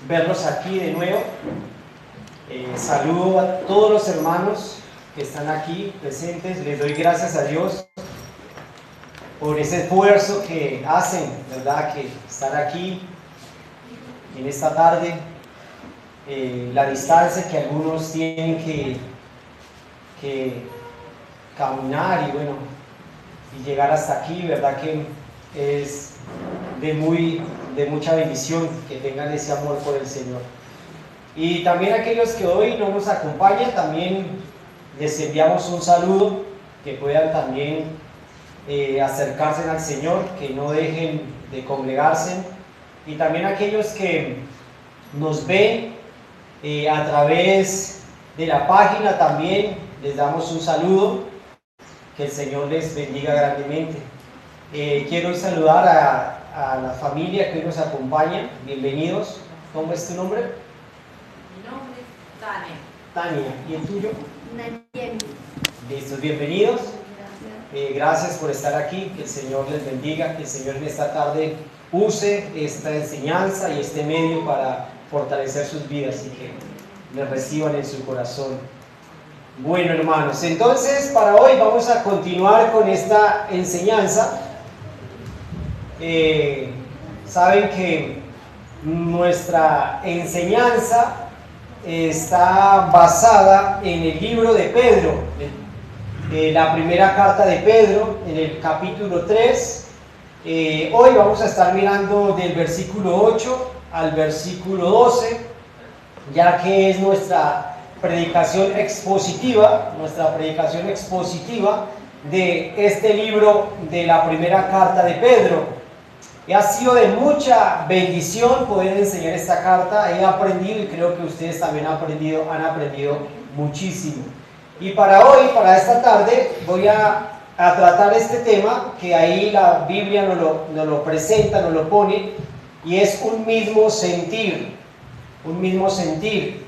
verlos aquí de nuevo. Saludo a todos los hermanos que están aquí presentes. Les doy gracias a Dios por ese esfuerzo que hacen, ¿verdad? Que estar aquí en esta tarde, la distancia que algunos tienen que caminar y bueno, y llegar hasta aquí, ¿verdad? Que es de mucha bendición que tengan ese amor por el Señor. Y también aquellos que hoy no nos acompañan, también les enviamos un saludo, que puedan también acercarse al Señor, que no dejen de congregarse. Y también aquellos que nos ven a través de la página, también les damos un saludo, que el Señor les bendiga grandemente. Quiero saludar a la familia que hoy nos acompaña. Bienvenidos. ¿Cómo es tu nombre? Mi nombre es Tania. Tania. ¿Y el tuyo? Nayeli. Listos, bienvenidos. Gracias por estar aquí. Que el Señor les bendiga. Que el Señor en esta tarde use esta enseñanza y este medio para fortalecer sus vidas y que les reciban en su corazón. Bueno, hermanos, entonces para hoy vamos a continuar con esta enseñanza. Saben que nuestra enseñanza está basada en el libro de Pedro, la primera carta de Pedro, en el capítulo 3. Hoy vamos a estar mirando del versículo 8 al versículo 12, ya que es nuestra predicación expositiva de este libro de la primera carta de Pedro. Y ha sido de mucha bendición poder enseñar esta carta. He aprendido y creo que ustedes también han aprendido muchísimo. Y para hoy, para esta tarde, voy a tratar este tema que ahí la Biblia nos lo presenta, nos lo pone, y es un mismo sentir, un mismo sentir.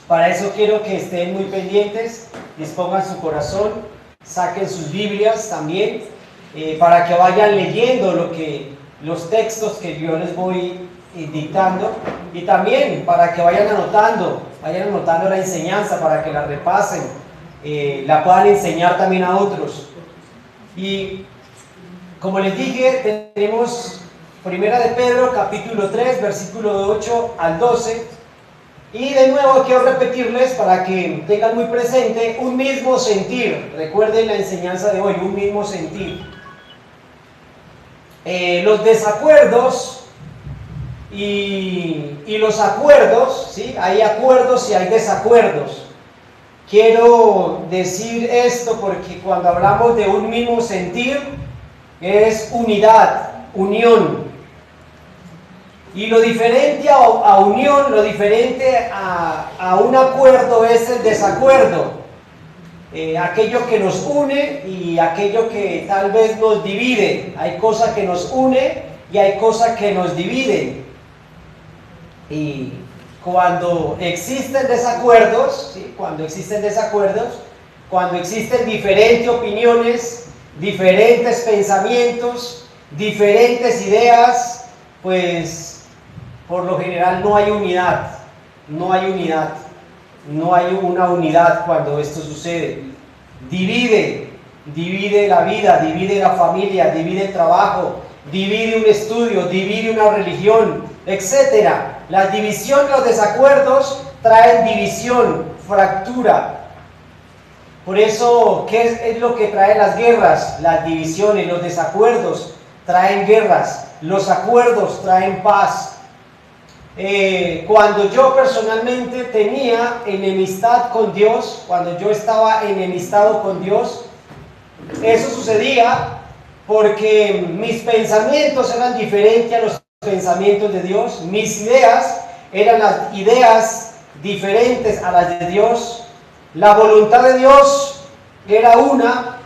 Para eso quiero que estén muy pendientes, dispongan su corazón, saquen sus Biblias también, para que vayan leyendo los textos que yo les voy dictando, y también para que vayan anotando la enseñanza, para que la repasen, la puedan enseñar también a otros. Y como les dije, tenemos Primera de Pedro, capítulo 3, versículo 8 al 12. Y de nuevo quiero repetirles para que tengan muy presente un mismo sentir. Recuerden la enseñanza de hoy, un mismo sentir. Los desacuerdos y los acuerdos, ¿sí? Hay acuerdos y hay desacuerdos. Quiero decir esto porque cuando hablamos de un mismo sentir es unidad, unión. Y lo diferente a unión, lo diferente a un acuerdo es el desacuerdo. Aquello que nos une y aquello que tal vez nos divide. Hay cosas que nos une y hay cosas que nos dividen. Y cuando existen desacuerdos, ¿sí? Cuando existen diferentes opiniones, diferentes pensamientos, diferentes ideas, pues por lo general no hay unidad, no hay una unidad cuando esto sucede. Divide la vida, divide la familia, divide el trabajo, divide un estudio, divide una religión, etc. La división, los desacuerdos traen división, fractura. Por eso, ¿qué es lo que trae las guerras? Las divisiones, los desacuerdos traen guerras, los acuerdos traen paz. Cuando yo personalmente tenía enemistad con Dios, cuando yo estaba enemistado con Dios, eso sucedía porque mis pensamientos eran diferentes a los pensamientos de Dios, mis ideas eran las ideas diferentes a las de Dios, la voluntad de Dios era una,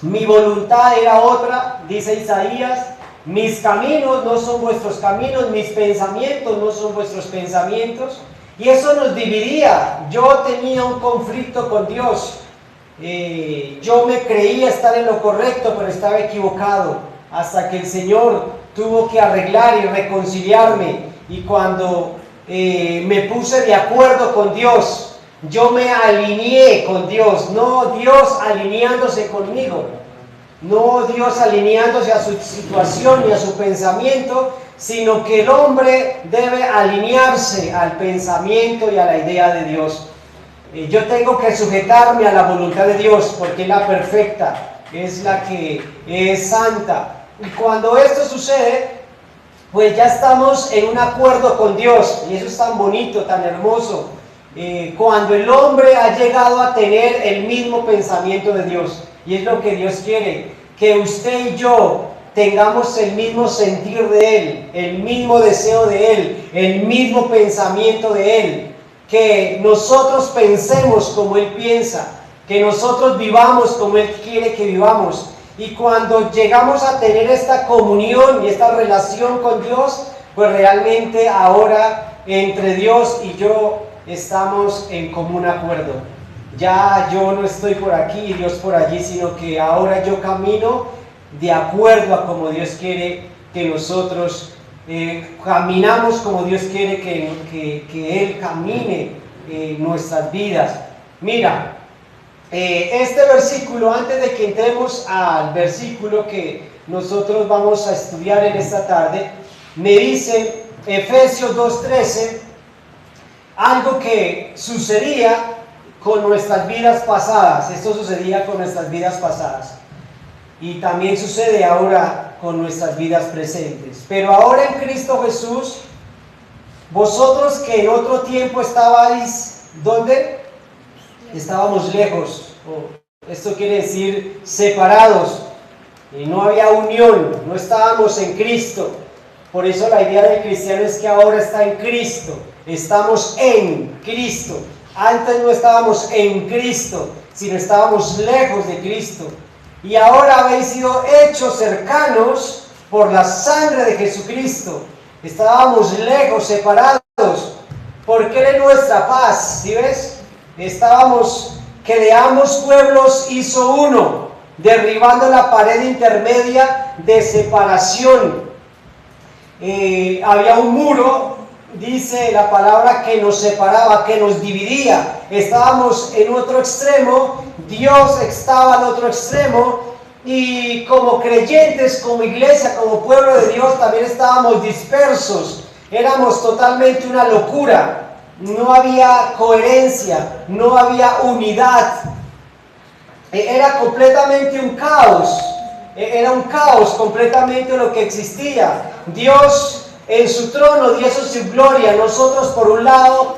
mi voluntad era otra, dice Isaías. Mis caminos no son vuestros caminos, mis pensamientos no son vuestros pensamientos. Y eso nos dividía. Yo tenía un conflicto con Dios. Yo me creía estar en lo correcto, pero estaba equivocado. Hasta que el Señor tuvo que arreglar y reconciliarme. y cuando me puse de acuerdo con Dios, yo me alineé con Dios, no Dios alineándose conmigo, no Dios alineándose a su situación y a su pensamiento, sino que el hombre debe alinearse al pensamiento y a la idea de Dios. Yo tengo que sujetarme a la voluntad de Dios porque es la perfecta, es la que es santa. Y cuando esto sucede, pues ya estamos en un acuerdo con Dios, y eso es tan bonito, tan hermoso, cuando el hombre ha llegado a tener el mismo pensamiento de Dios, y es lo que Dios quiere, que usted y yo tengamos el mismo sentir de Él, el mismo deseo de Él, el mismo pensamiento de Él, que nosotros pensemos como Él piensa, que nosotros vivamos como Él quiere que vivamos. Y cuando llegamos a tener esta comunión y esta relación con Dios, pues realmente ahora entre Dios y yo estamos en común acuerdo. Ya yo no estoy por aquí y Dios por allí, sino que ahora yo camino de acuerdo a como Dios quiere que nosotros caminamos, como Dios quiere que Él camine nuestras vidas. Mira, este versículo, antes de que entremos al versículo que nosotros vamos a estudiar en esta tarde, me dice Efesios 2:13, algo que sucedía con nuestras vidas pasadas. Esto sucedía con nuestras vidas pasadas y también sucede ahora con nuestras vidas presentes. Pero ahora en Cristo Jesús, vosotros que en otro tiempo estabais, ¿dónde? Estábamos lejos, esto quiere decir separados, y no había unión, no estábamos en Cristo. Por eso la idea del cristiano es que ahora está en Cristo, estamos en Cristo. Antes no estábamos en Cristo, sino estábamos lejos de Cristo. Y ahora habéis sido hechos cercanos por la sangre de Jesucristo. Estábamos lejos, separados, porque Él es nuestra paz, ¿sí ves? Estábamos, que de ambos pueblos hizo uno, derribando la pared intermedia de separación. Había un muro, dice la palabra, que nos separaba, que nos dividía. Estábamos en otro extremo, Dios estaba en otro extremo, y como creyentes, como iglesia, como pueblo de Dios, también estábamos dispersos. Éramos totalmente una locura. No había coherencia, no había unidad. Era completamente un caos. Era un caos completamente lo que existía. Dios en su trono, Dios en su gloria, nosotros por un lado,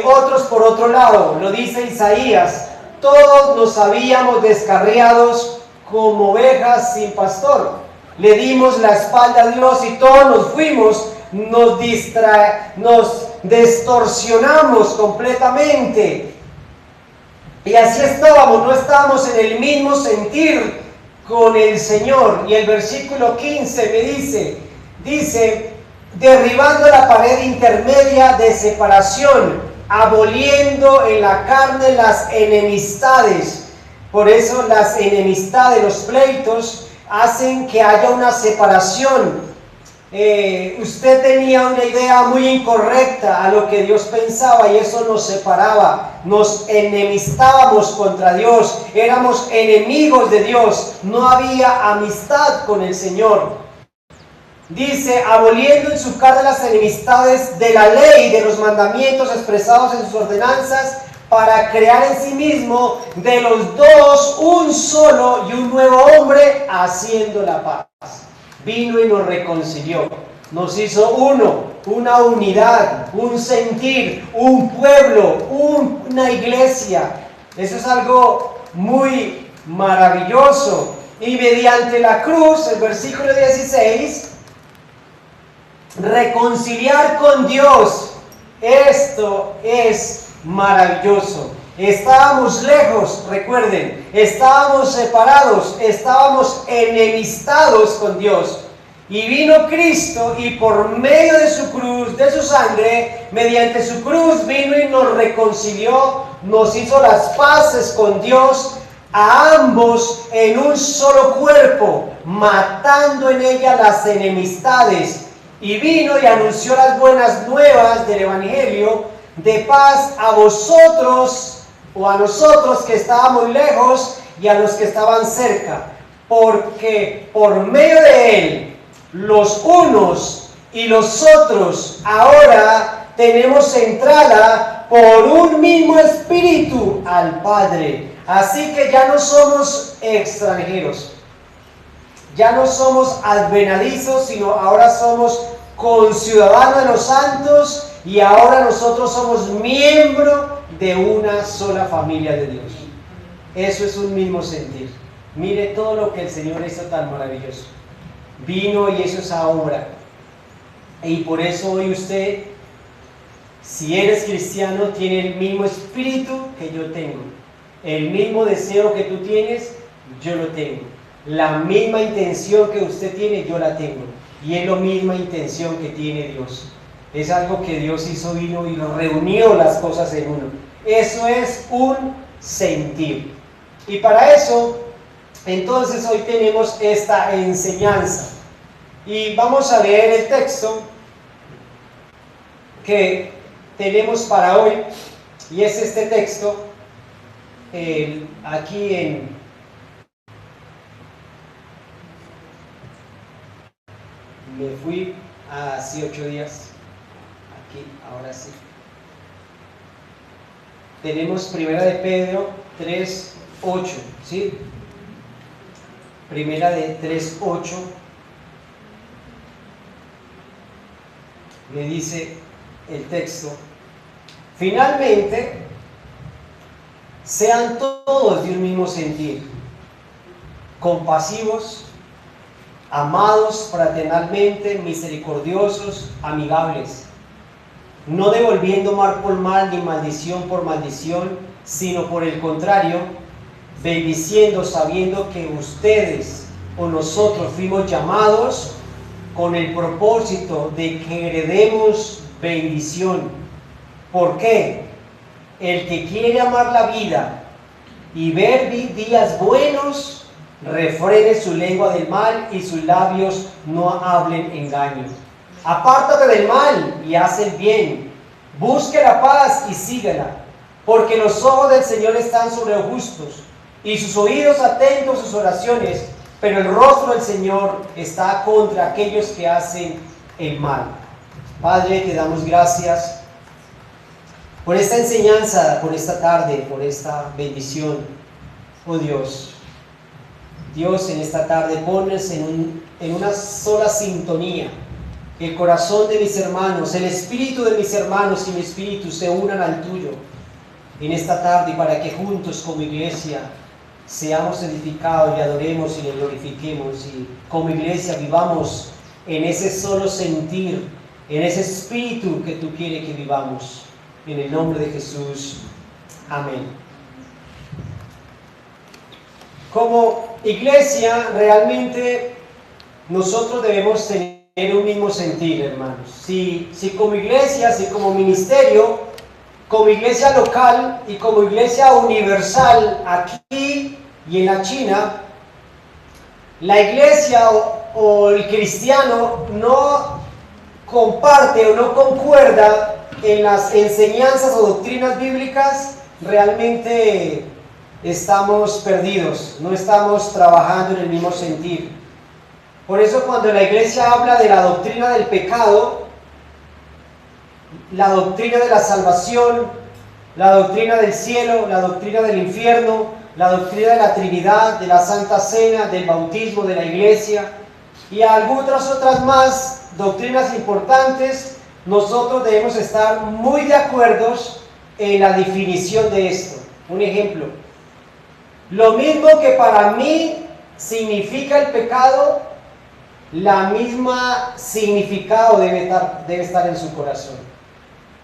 otros por otro lado. Lo dice Isaías, todos nos habíamos descarriados como ovejas sin pastor. Le dimos la espalda a Dios y todos nos fuimos, nos distorsionamos completamente. Y así estábamos, no estábamos en el mismo sentir con el Señor. Y el versículo 15 me dice, derribando la pared intermedia de separación, aboliendo en la carne las enemistades. Por eso las enemistades, los pleitos, hacen que haya una separación. Usted tenía una idea muy incorrecta a lo que Dios pensaba y eso nos separaba, nos enemistábamos contra Dios, éramos enemigos de Dios, no había amistad con el Señor. Dice, aboliendo en su carne las enemistades de la ley, de los mandamientos expresados en sus ordenanzas, para crear en sí mismo de los dos un solo y un nuevo hombre, haciendo la paz. Vino y nos reconcilió, nos hizo uno, una unidad, un sentir, un pueblo, una iglesia. Eso es algo muy maravilloso. Y mediante la cruz, el versículo 16, reconciliar con Dios. Esto es maravilloso. Estábamos lejos, recuerden, estábamos separados, estábamos enemistados con Dios. Y vino Cristo y por medio de su cruz, de su sangre, mediante su cruz vino y nos reconcilió, nos hizo las paces con Dios, a ambos en un solo cuerpo, matando en ella las enemistades. y vino y anunció las buenas nuevas del Evangelio de paz a vosotros o a nosotros que estábamos lejos y a los que estaban cerca, porque por medio de él los unos y los otros ahora tenemos entrada por un mismo espíritu al Padre. Así que ya no somos extranjeros, ya no somos advenedizos, sino ahora somos conciudadanos de los santos y ahora nosotros somos miembros de una sola familia de Dios. Eso es un mismo sentir. Mire todo lo que el Señor hizo tan maravilloso. Vino y hizo esa obra. Y por eso hoy usted, si eres cristiano, tiene el mismo espíritu que yo tengo. El mismo deseo que tú tienes, yo lo tengo. La misma intención que usted tiene, yo la tengo. Y es la misma intención que tiene Dios. Es algo que Dios hizo, vino y lo reunió las cosas en uno. Eso es un sentir. Y para eso, entonces hoy tenemos esta enseñanza. Y vamos a leer el texto que tenemos para hoy. Y es este texto, aquí en... Me fui hace 8 días. Aquí, ahora sí. Tenemos Primera de Pedro 3:8, ¿sí? Primera de 3:8. Me dice el texto: finalmente, sean todos de un mismo sentir, compasivos, amados fraternalmente, misericordiosos, amigables, no devolviendo mal por mal ni maldición por maldición, sino por el contrario, bendiciendo, sabiendo que ustedes o nosotros fuimos llamados con el propósito de que heredemos bendición. ¿Por qué? El que quiere amar la vida y ver días buenos, refrene su lengua del mal y sus labios no hablen engaño. Apártate del mal y haz el bien. Busque la paz y síguela, porque los ojos del Señor están sobre los justos y sus oídos atentos a sus oraciones, pero el rostro del Señor está contra aquellos que hacen el mal. Padre, te damos gracias por esta enseñanza, por esta tarde, por esta bendición. Oh Dios, Dios, en esta tarde pones en una sola sintonía el corazón de mis hermanos, el espíritu de mis hermanos y mi espíritu se unan al tuyo en esta tarde, para que juntos como iglesia seamos edificados y adoremos y le glorifiquemos, y como iglesia vivamos en ese solo sentir, en ese espíritu que tú quieres que vivamos. En el nombre de Jesús. Amén. Como iglesia, realmente nosotros debemos tener un mismo sentir, hermanos. Si como iglesia, si como ministerio, como iglesia local y como iglesia universal aquí y en la China, la iglesia o el cristiano no comparte o no concuerda en las enseñanzas o doctrinas bíblicas, realmente estamos perdidos, no estamos trabajando en el mismo sentir. Por eso cuando la iglesia habla de la doctrina del pecado, la doctrina de la salvación, la doctrina del cielo, la doctrina del infierno, la doctrina de la Trinidad, de la Santa Cena, del bautismo, de la iglesia y algunas otras más doctrinas importantes, nosotros debemos estar muy de acuerdo en la definición de esto. Un ejemplo: lo mismo que para mí significa el pecado, la misma significado debe estar en su corazón.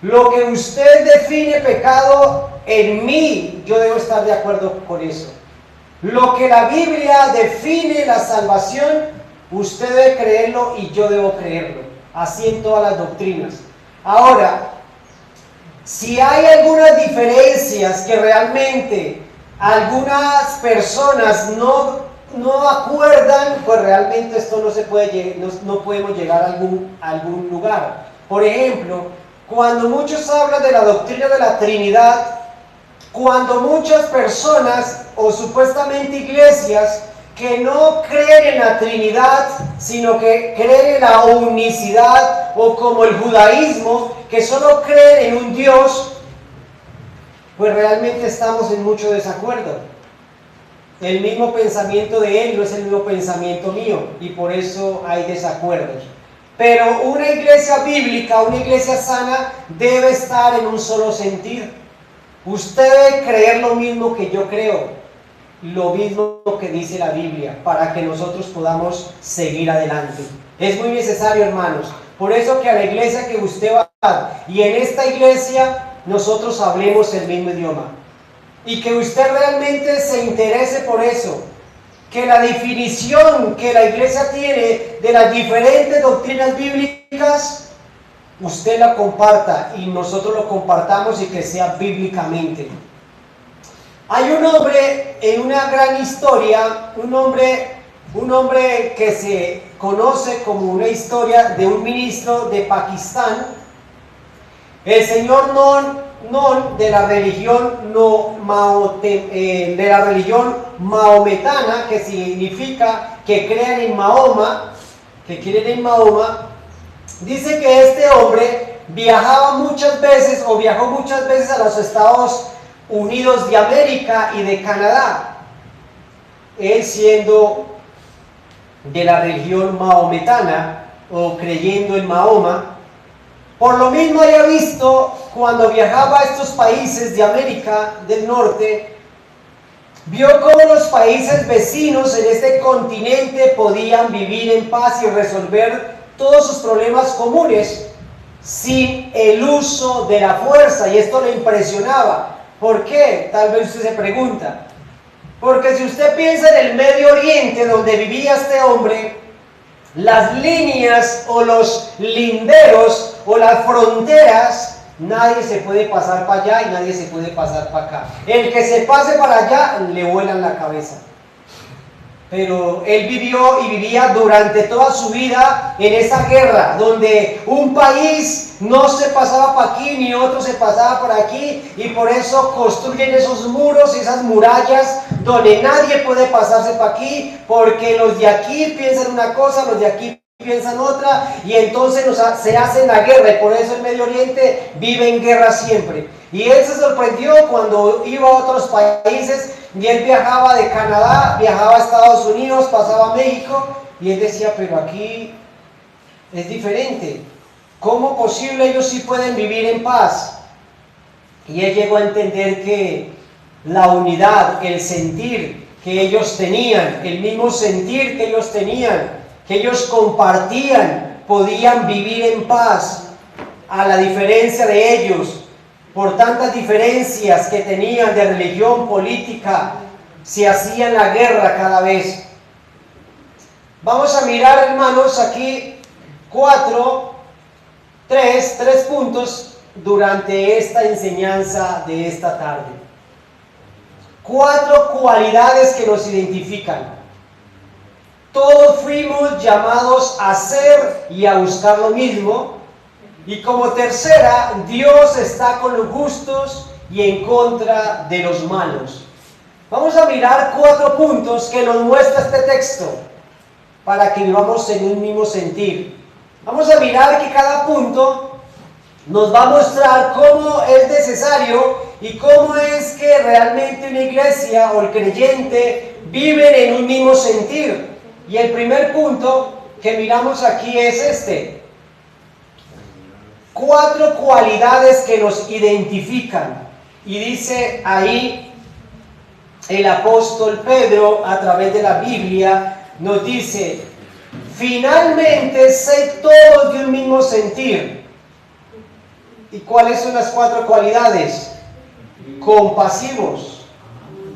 Lo que usted define pecado, en mí yo debo estar de acuerdo con eso. Lo que la Biblia define la salvación, usted debe creerlo y yo debo creerlo. Así en todas las doctrinas. Ahora, si hay algunas diferencias que realmente algunas personas no no acuerdan, pues realmente esto no se puede, no podemos llegar a algún lugar. Por ejemplo, cuando muchos hablan de la doctrina de la Trinidad, cuando muchas personas o supuestamente iglesias que no creen en la Trinidad, sino que creen en la unicidad, o como el judaísmo, que solo creen en un Dios, pues realmente estamos en mucho desacuerdo. El mismo pensamiento de él no es el mismo pensamiento mío, y por eso hay desacuerdos. Pero una iglesia bíblica, una iglesia sana, debe estar en un solo sentir. Usted debe creer lo mismo que yo creo, lo mismo que dice la Biblia, para que nosotros podamos seguir adelante. Es muy necesario, hermanos. Por eso que a la iglesia que usted va y en esta iglesia nosotros hablemos el mismo idioma. Y que usted realmente se interese por eso. Que la definición que la iglesia tiene de las diferentes doctrinas bíblicas, usted la comparta y nosotros lo compartamos y que sea bíblicamente. Hay un hombre en una gran historia, un hombre que se conoce como una historia de un ministro de Pakistán, el señor Non de la religión maometana, que significa que crean en Mahoma, que creen en Mahoma. Dice que este hombre viajó muchas veces a los Estados Unidos de América y de Canadá, él siendo de la religión maometana o creyendo en Mahoma. Por lo mismo había visto, cuando viajaba a estos países de América del Norte, vio cómo los países vecinos en este continente podían vivir en paz y resolver todos sus problemas comunes sin el uso de la fuerza, y esto le impresionaba. ¿Por qué? Tal vez usted se pregunta. Porque si usted piensa en el Medio Oriente, donde vivía este hombre, las líneas o los linderos o las fronteras, nadie se puede pasar para allá y nadie se puede pasar para acá. El que se pase para allá le vuelan la cabeza. Pero él vivió y vivía durante toda su vida en esa guerra, donde un país no se pasaba para aquí ni otro se pasaba por aquí, y por eso construyen esos muros y esas murallas donde nadie puede pasarse para aquí, porque los de aquí piensan una cosa, los de aquí piensan otra, y entonces se hacen la guerra, y por eso el Medio Oriente vive en guerra siempre. Y él se sorprendió cuando iba a otros países, y él viajaba de Canadá, viajaba a Estados Unidos, pasaba a México, y él decía, pero aquí es diferente. ¿Cómo posible ellos sí pueden vivir en paz? Y él llegó a entender que la unidad, el sentir que ellos tenían, el mismo sentir que ellos tenían, que ellos compartían, podían vivir en paz, a la diferencia de ellos. Por tantas diferencias que tenían de religión, política, se hacían la guerra cada vez. Vamos a mirar, hermanos, aquí tres puntos durante esta enseñanza de esta tarde. 4 cualidades que nos identifican. Todos fuimos llamados a hacer y a buscar lo mismo. Y como tercera, Dios está con los justos y en contra de los malos. Vamos a mirar 4 puntos que nos muestra este texto para que vivamos en un mismo sentir. Vamos a mirar que cada punto nos va a mostrar cómo es necesario y cómo es que realmente una iglesia o el creyente viven en un mismo sentir. Y el primer punto que miramos aquí es este. 4 cualidades que nos identifican. Y dice ahí el apóstol Pedro, a través de la Biblia, nos dice: finalmente, sed todos de un mismo sentir. ¿Y cuáles son las 4 cualidades? Compasivos,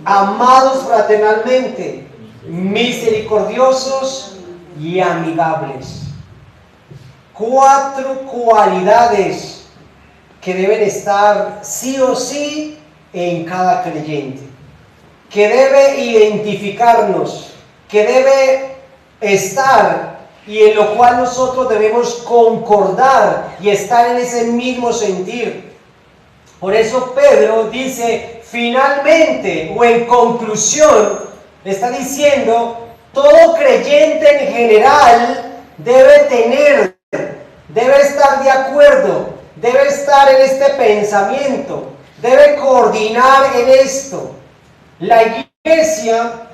amados fraternalmente, misericordiosos y amigables. 4 cualidades que deben estar sí o sí en cada creyente, que debe identificarnos que debe estar y en lo cual nosotros debemos concordar y estar en ese mismo sentir. Por eso Pedro dice, finalmente o en conclusión, está diciendo, todo creyente en general debe estar de acuerdo, debe estar en este pensamiento, debe coordinar en esto. La iglesia,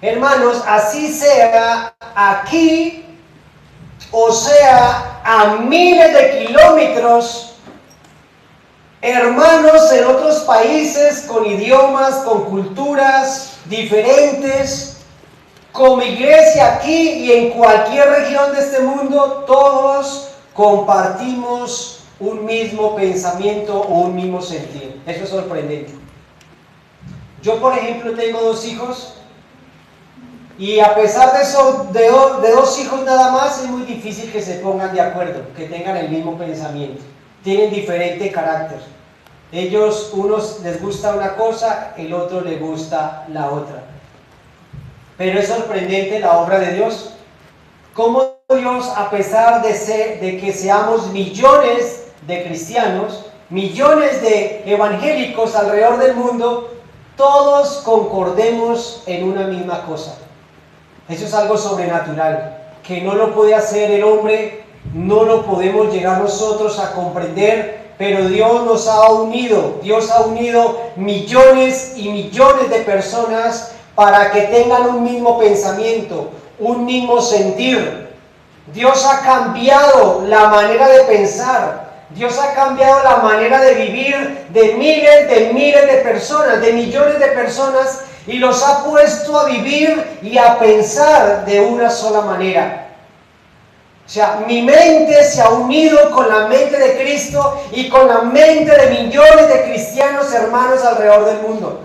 hermanos, así sea aquí o sea a miles de kilómetros, hermanos en otros países con idiomas, con culturas diferentes, como iglesia aquí y en cualquier región de este mundo, todos compartimos un mismo pensamiento o un mismo sentir. Eso es sorprendente. Yo, por ejemplo, tengo 2 hijos y a pesar de eso, de 2 hijos nada más, es muy difícil que se pongan de acuerdo, que tengan el mismo pensamiento. Tienen diferente carácter. Unos les gusta una cosa, el otro les gusta la otra. Pero es sorprendente la obra de Dios. Cómo Dios, a pesar de que seamos millones de cristianos, millones de evangélicos alrededor del mundo, todos concordemos en una misma cosa. Eso es algo sobrenatural, que no lo puede hacer el hombre, no lo podemos llegar nosotros a comprender, pero Dios nos ha unido. Dios ha unido millones y millones de personas para que tengan un mismo pensamiento, un mismo sentir. Dios ha cambiado la manera de pensar. Dios ha cambiado la manera de vivir de miles de personas, de millones de personas, y los ha puesto a vivir y a pensar de una sola manera. O sea, mi mente se ha unido con la mente de Cristo y con la mente de millones de cristianos hermanos alrededor del mundo.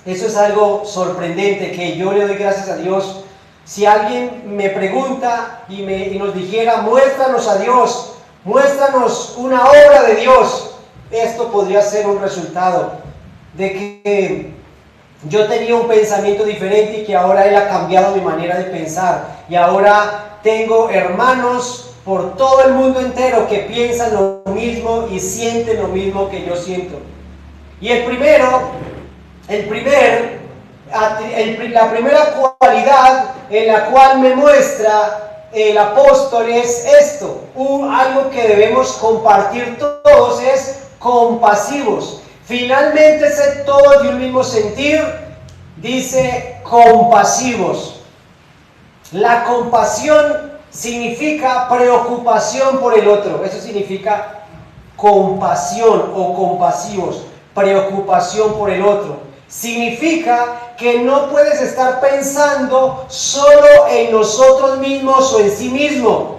Eso es algo sorprendente, que yo le doy gracias a Dios. Si alguien me pregunta y nos dijera, muéstranos a Dios, muéstranos una obra de Dios, esto podría ser un resultado de que yo tenía un pensamiento diferente y que ahora Él ha cambiado mi manera de pensar. Y ahora tengo hermanos por todo el mundo entero que piensan lo mismo y sienten lo mismo que yo siento. Y la primera cualidad en la cual me muestra el apóstol es esto, algo que debemos compartir todos, es compasivos. Finalmente, ser todos de un mismo sentir, dice compasivos. La compasión significa preocupación por el otro, eso significa compasión o compasivos, preocupación por el otro. Significa que no puedes estar pensando solo en nosotros mismos o en sí mismo,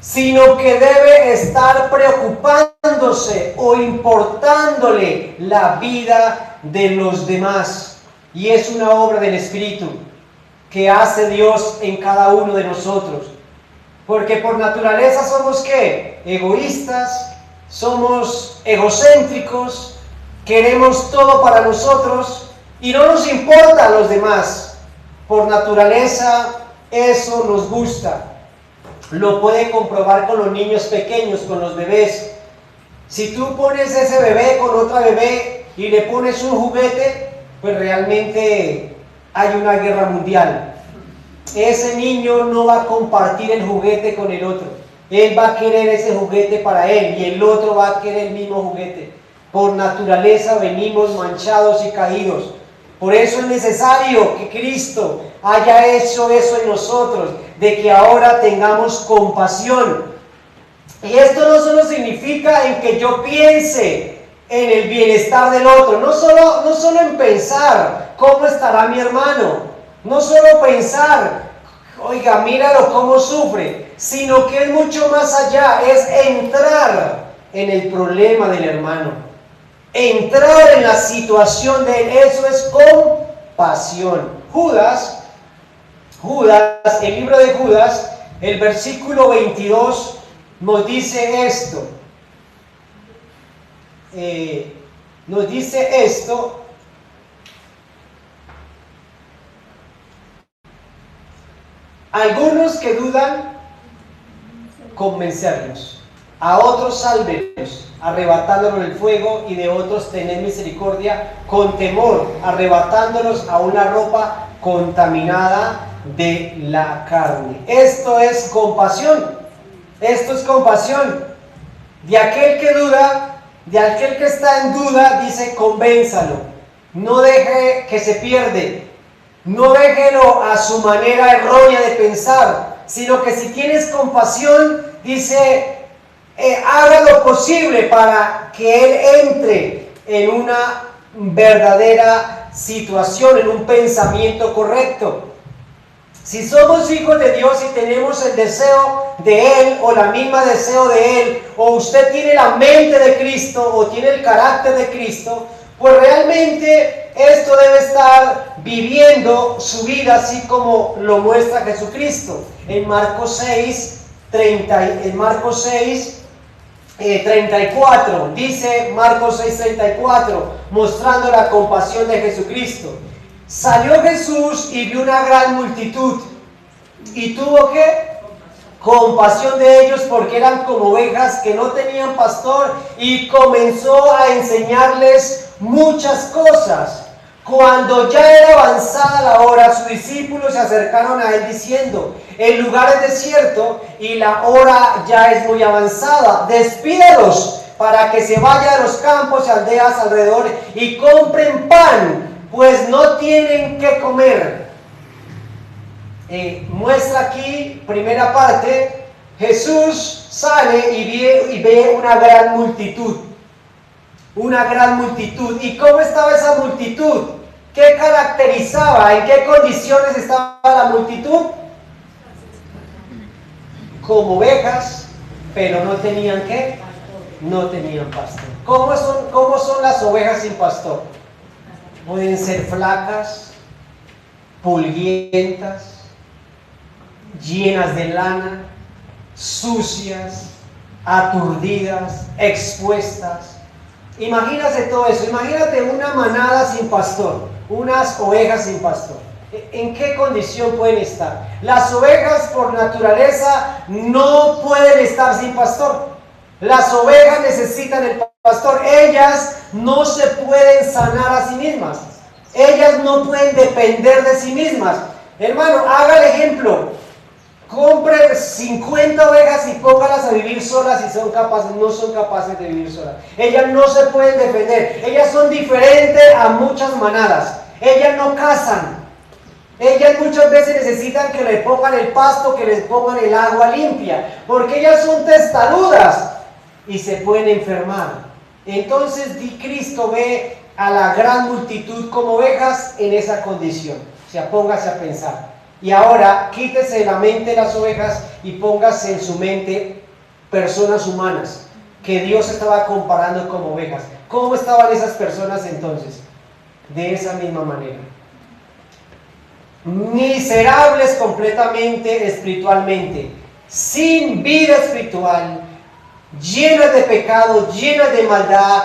sino que debe estar preocupándose o importándole la vida de los demás. Y es una obra del Espíritu que hace Dios en cada uno de nosotros. Porque por naturaleza somos ¿qué? Egoístas, somos egocéntricos, queremos todo para nosotros y no nos importa a los demás. Por naturaleza eso nos gusta. Lo puede comprobar con los niños pequeños, con los bebés. Si tú pones ese bebé con otra bebé y le pones un juguete, pues realmente hay una guerra mundial. Ese niño no va a compartir el juguete con el otro. Él va a querer ese juguete para él y el otro va a querer el mismo juguete. Por naturaleza venimos manchados y caídos. Por eso es necesario que Cristo haya hecho eso en nosotros, de que ahora tengamos compasión. Y esto no solo significa en que yo piense en el bienestar del otro, no solo en pensar cómo estará mi hermano, no solo pensar, oiga, míralo cómo sufre, sino que es mucho más allá, es entrar en el problema del hermano. Entrar en la situación de él, eso es compasión. Judas, el libro de Judas, el versículo 22 nos dice esto. Algunos que dudan, convencerlos. A otros sálvelos, arrebatándolos del fuego, y de otros tener misericordia con temor, arrebatándolos a una ropa contaminada de la carne. Esto es compasión. Esto es compasión. De aquel que duda, de aquel que está en duda, dice, convénzalo. No deje que se pierde. No déjelo a su manera errónea de pensar, sino que si tienes compasión, dice, haga lo posible para que él entre en una verdadera situación, en un pensamiento correcto. Si somos hijos de Dios y tenemos el deseo de Él o la misma deseo de Él, o usted tiene la mente de Cristo o tiene el carácter de Cristo, pues realmente esto debe estar viviendo su vida así como lo muestra Jesucristo. En Marcos 6, 34, dice Marcos 6, 34, mostrando la compasión de Jesucristo. Salió Jesús y vio una gran multitud, y tuvo que compasión de ellos, porque eran como ovejas que no tenían pastor, y comenzó a enseñarles muchas cosas. Cuando ya era avanzada la hora, sus discípulos se acercaron a él diciendo, el lugar es desierto y la hora ya es muy avanzada, despídelos para que se vayan a los campos y aldeas alrededor y compren pan, pues no tienen qué comer. Muestra aquí, primera parte, Jesús sale y ve una gran multitud. Una gran multitud. ¿Y cómo estaba esa multitud? ¿Qué caracterizaba? ¿En qué condiciones estaba la multitud? Como ovejas, pero no tenían ¿qué? No tenían pastor. ¿Cómo son las ovejas sin pastor? Pueden ser flacas, pulguientas, llenas de lana, sucias, aturdidas, expuestas. Imagínate todo eso. Imagínate una manada sin pastor, unas ovejas sin pastor. ¿En qué condición pueden estar? Las ovejas por naturaleza no pueden estar sin pastor. Las ovejas necesitan el pastor. Ellas no se pueden sanar a sí mismas. Ellas no pueden depender de sí mismas. Hermano, haga el ejemplo. Compre 50 ovejas y póngalas a vivir solas y no son capaces de vivir solas. Ellas no se pueden defender. Ellas son diferentes a muchas manadas. Ellas no cazan. Ellas muchas veces necesitan que le pongan el pasto, que les pongan el agua limpia, porque ellas son testarudas y se pueden enfermar. Entonces Cristo ve a la gran multitud como ovejas en esa condición. O sea, póngase a pensar. Y ahora quítese de la mente de las ovejas y póngase en su mente personas humanas que Dios estaba comparando como ovejas. ¿Cómo estaban esas personas entonces? De esa misma manera. Miserables completamente espiritualmente, sin vida espiritual, llenas de pecado, llenas de maldad,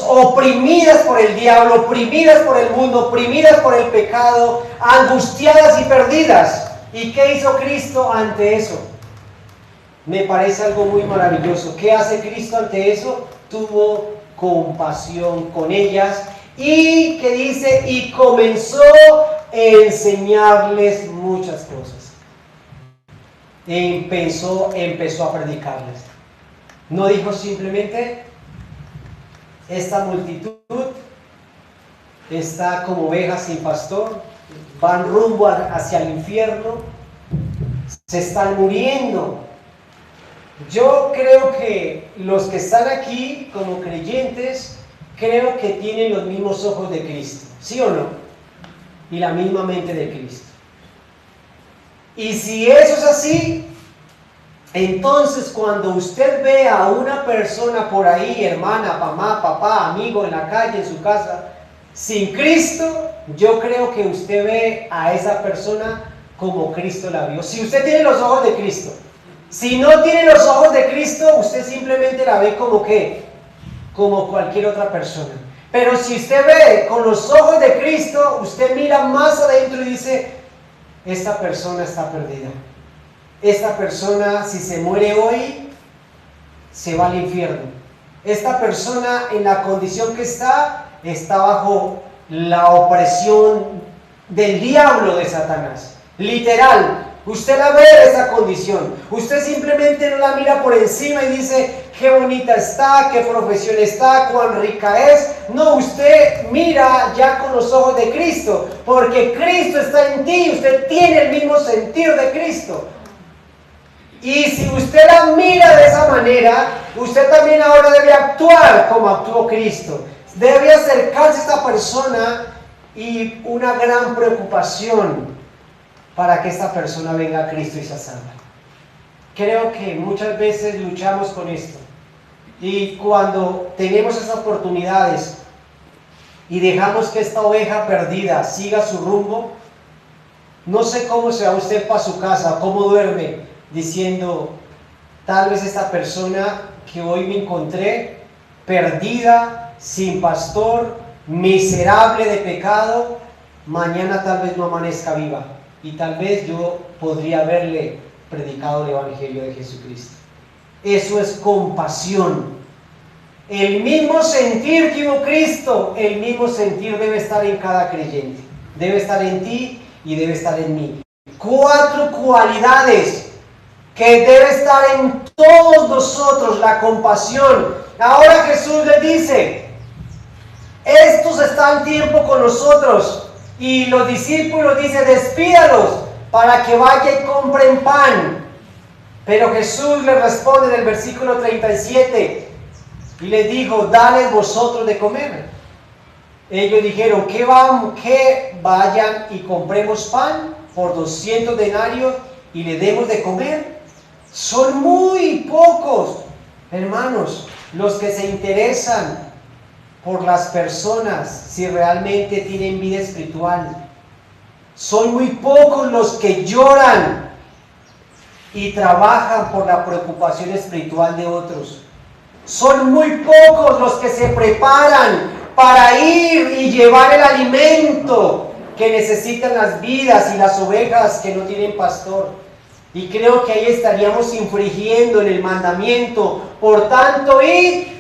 oprimidas por el diablo, oprimidas por el mundo, oprimidas por el pecado, angustiadas y perdidas. ¿Y qué hizo Cristo ante eso? Me parece algo muy maravilloso. ¿Qué hace Cristo ante eso? Tuvo compasión con ellas y que dice, y comenzó a enseñarles muchas cosas. Empezó a predicarles. No dijo simplemente, esta multitud está como ovejas sin pastor, van rumbo hacia el infierno, se están muriendo. Yo creo que los que están aquí como creyentes, creo que tienen los mismos ojos de Cristo, ¿sí o no? Y la misma mente de Cristo. Y si eso es así, entonces cuando usted ve a una persona por ahí, hermana, mamá, papá, amigo, en la calle, en su casa, sin Cristo, yo creo que usted ve a esa persona como Cristo la vio. Si usted tiene los ojos de Cristo. Si no tiene los ojos de Cristo, usted simplemente la ve como ¿qué? Como cualquier otra persona. Pero si usted ve con los ojos de Cristo, usted mira más adentro y dice, esta persona está perdida. Esta persona, si se muere hoy, se va al infierno. Esta persona, en la condición que está bajo la opresión del diablo, de Satanás. Literal, usted la ve en esa condición. Usted simplemente no la mira por encima y dice, qué bonita está, qué profesión está, cuán rica es. No, usted mira ya con los ojos de Cristo, porque Cristo está en ti, usted tiene el mismo sentir de Cristo. Y si usted la mira de esa manera, usted también ahora debe actuar como actuó Cristo. Debe acercarse a esta persona y una gran preocupación para que esta persona venga a Cristo y se salve. Creo que muchas veces luchamos con esto. Y cuando tenemos esas oportunidades y dejamos que esta oveja perdida siga su rumbo, no sé cómo se va usted para su casa, cómo duerme, diciendo, tal vez esta persona que hoy me encontré, perdida, sin pastor, miserable de pecado, mañana tal vez no amanezca viva. Y tal vez yo podría haberle predicado el Evangelio de Jesucristo. Eso es compasión. El mismo sentir que hubo Cristo, el mismo sentir debe estar en cada creyente. Debe estar en ti y debe estar en mí. 4 cualidades que debe estar en todos nosotros: la compasión. Ahora Jesús les dice, estos están tiempo con nosotros, y los discípulos dicen, despídalos para que vayan y compren pan. Pero Jesús les responde en el versículo 37 y les dijo, dales vosotros de comer. Ellos dijeron, que vayan y compremos pan por 200 denarios y le demos de comer. Son muy pocos, hermanos, los que se interesan por las personas si realmente tienen vida espiritual. Son muy pocos los que lloran y trabajan por la preocupación espiritual de otros. Son muy pocos los que se preparan para ir y llevar el alimento que necesitan las vidas y las ovejas que no tienen pastor. Y creo que ahí estaríamos infringiendo en el mandamiento, por tanto, ir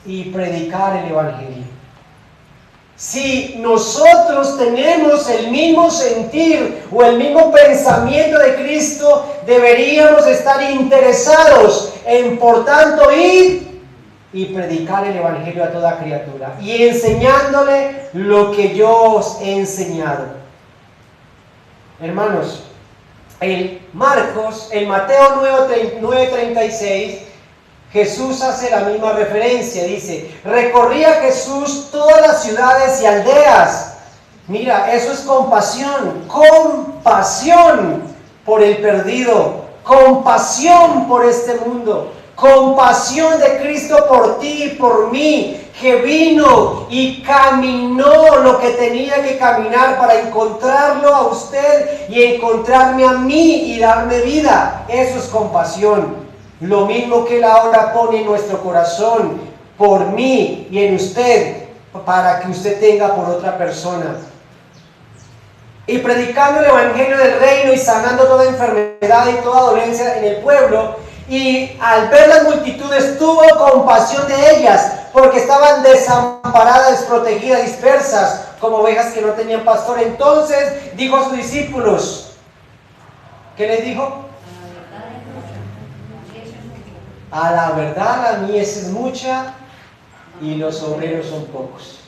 y predicar el Evangelio. Si nosotros tenemos el mismo sentir o el mismo pensamiento de Cristo, deberíamos estar interesados en, por tanto, ir y predicar el Evangelio a toda criatura y enseñándole lo que yo os he enseñado. Hermanos, en Mateo 9:36, Jesús hace la misma referencia, dice, recorría Jesús todas las ciudades y aldeas. Mira, eso es compasión por el perdido, compasión por este mundo, compasión de Cristo por ti y por mí, que vino y caminó lo que tenía que caminar para encontrarlo a usted y encontrarme a mí y darme vida. Eso es compasión. Lo mismo que Él ahora pone en nuestro corazón por mí y en usted, para que usted tenga por otra persona. Y predicando el Evangelio del Reino y sanando toda enfermedad y toda dolencia en el pueblo. Y al ver las multitudes tuvo compasión de ellas, porque estaban desamparadas, desprotegidas, dispersas, como ovejas que no tenían pastor. Entonces dijo a sus discípulos, ¿qué les dijo? A la verdad la mies es mucha y los obreros son pocos.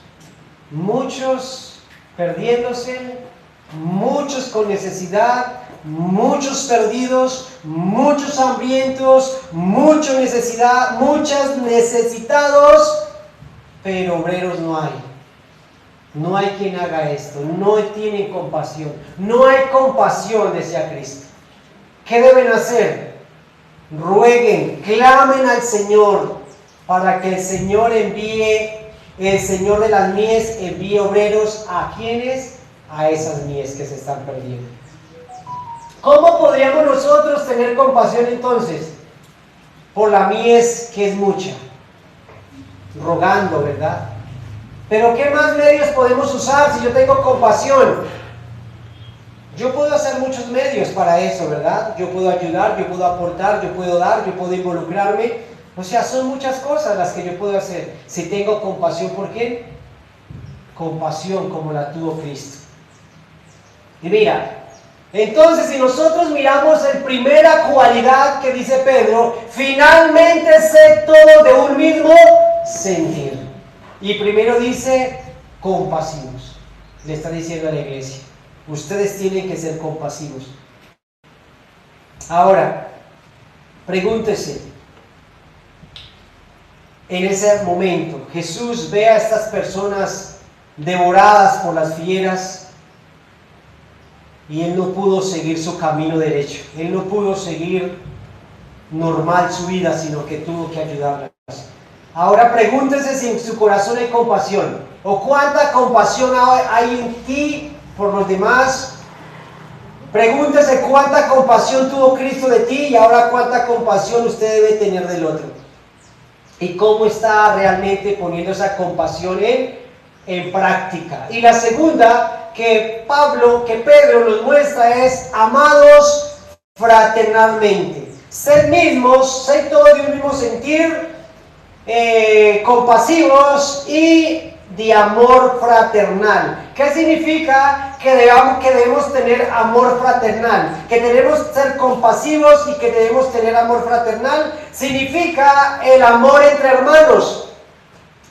Muchos perdiéndose, muchos con necesidad, muchos perdidos, muchos hambrientos, muchos necesitados, pero obreros no hay. No hay quien haga esto, no tienen compasión. No hay compasión, decía Cristo. ¿Qué deben hacer? Rueguen, clamen al Señor para que el Señor el Señor de las mies envíe obreros. ¿A quiénes? A esas mies que se están perdiendo. ¿Cómo podríamos nosotros tener compasión entonces? Por la mies que es mucha. Rogando, ¿verdad? Pero ¿qué más medios podemos usar si yo tengo compasión? Yo puedo hacer muchos medios para eso, ¿verdad? Yo puedo ayudar, yo puedo aportar, yo puedo dar, yo puedo involucrarme. O sea, son muchas cosas las que yo puedo hacer. Si tengo compasión, ¿por qué? Compasión como la tuvo Cristo. Y mira, entonces si nosotros miramos la primera cualidad que dice Pedro, finalmente sé todo de un mismo sentir. Y primero dice, compasivos. Le está diciendo a la iglesia, ustedes tienen que ser compasivos. Ahora, pregúntese, en ese momento, Jesús ve a estas personas devoradas por las fieras, y él no pudo seguir su camino derecho. Él no pudo seguir normal su vida, sino que tuvo que ayudarlas. Ahora pregúntese si en su corazón hay compasión. O cuánta compasión hay en ti por los demás. Pregúntese cuánta compasión tuvo Cristo de ti y ahora cuánta compasión usted debe tener del otro. Y cómo está realmente poniendo esa compasión en práctica. Y la segunda que Pedro nos muestra es, amados fraternalmente. Sed mismos, sed todos de un mismo sentir, compasivos y de amor fraternal. ¿Qué significa? Que debemos tener amor fraternal, que debemos ser compasivos y que debemos tener amor fraternal. Significa el amor entre hermanos.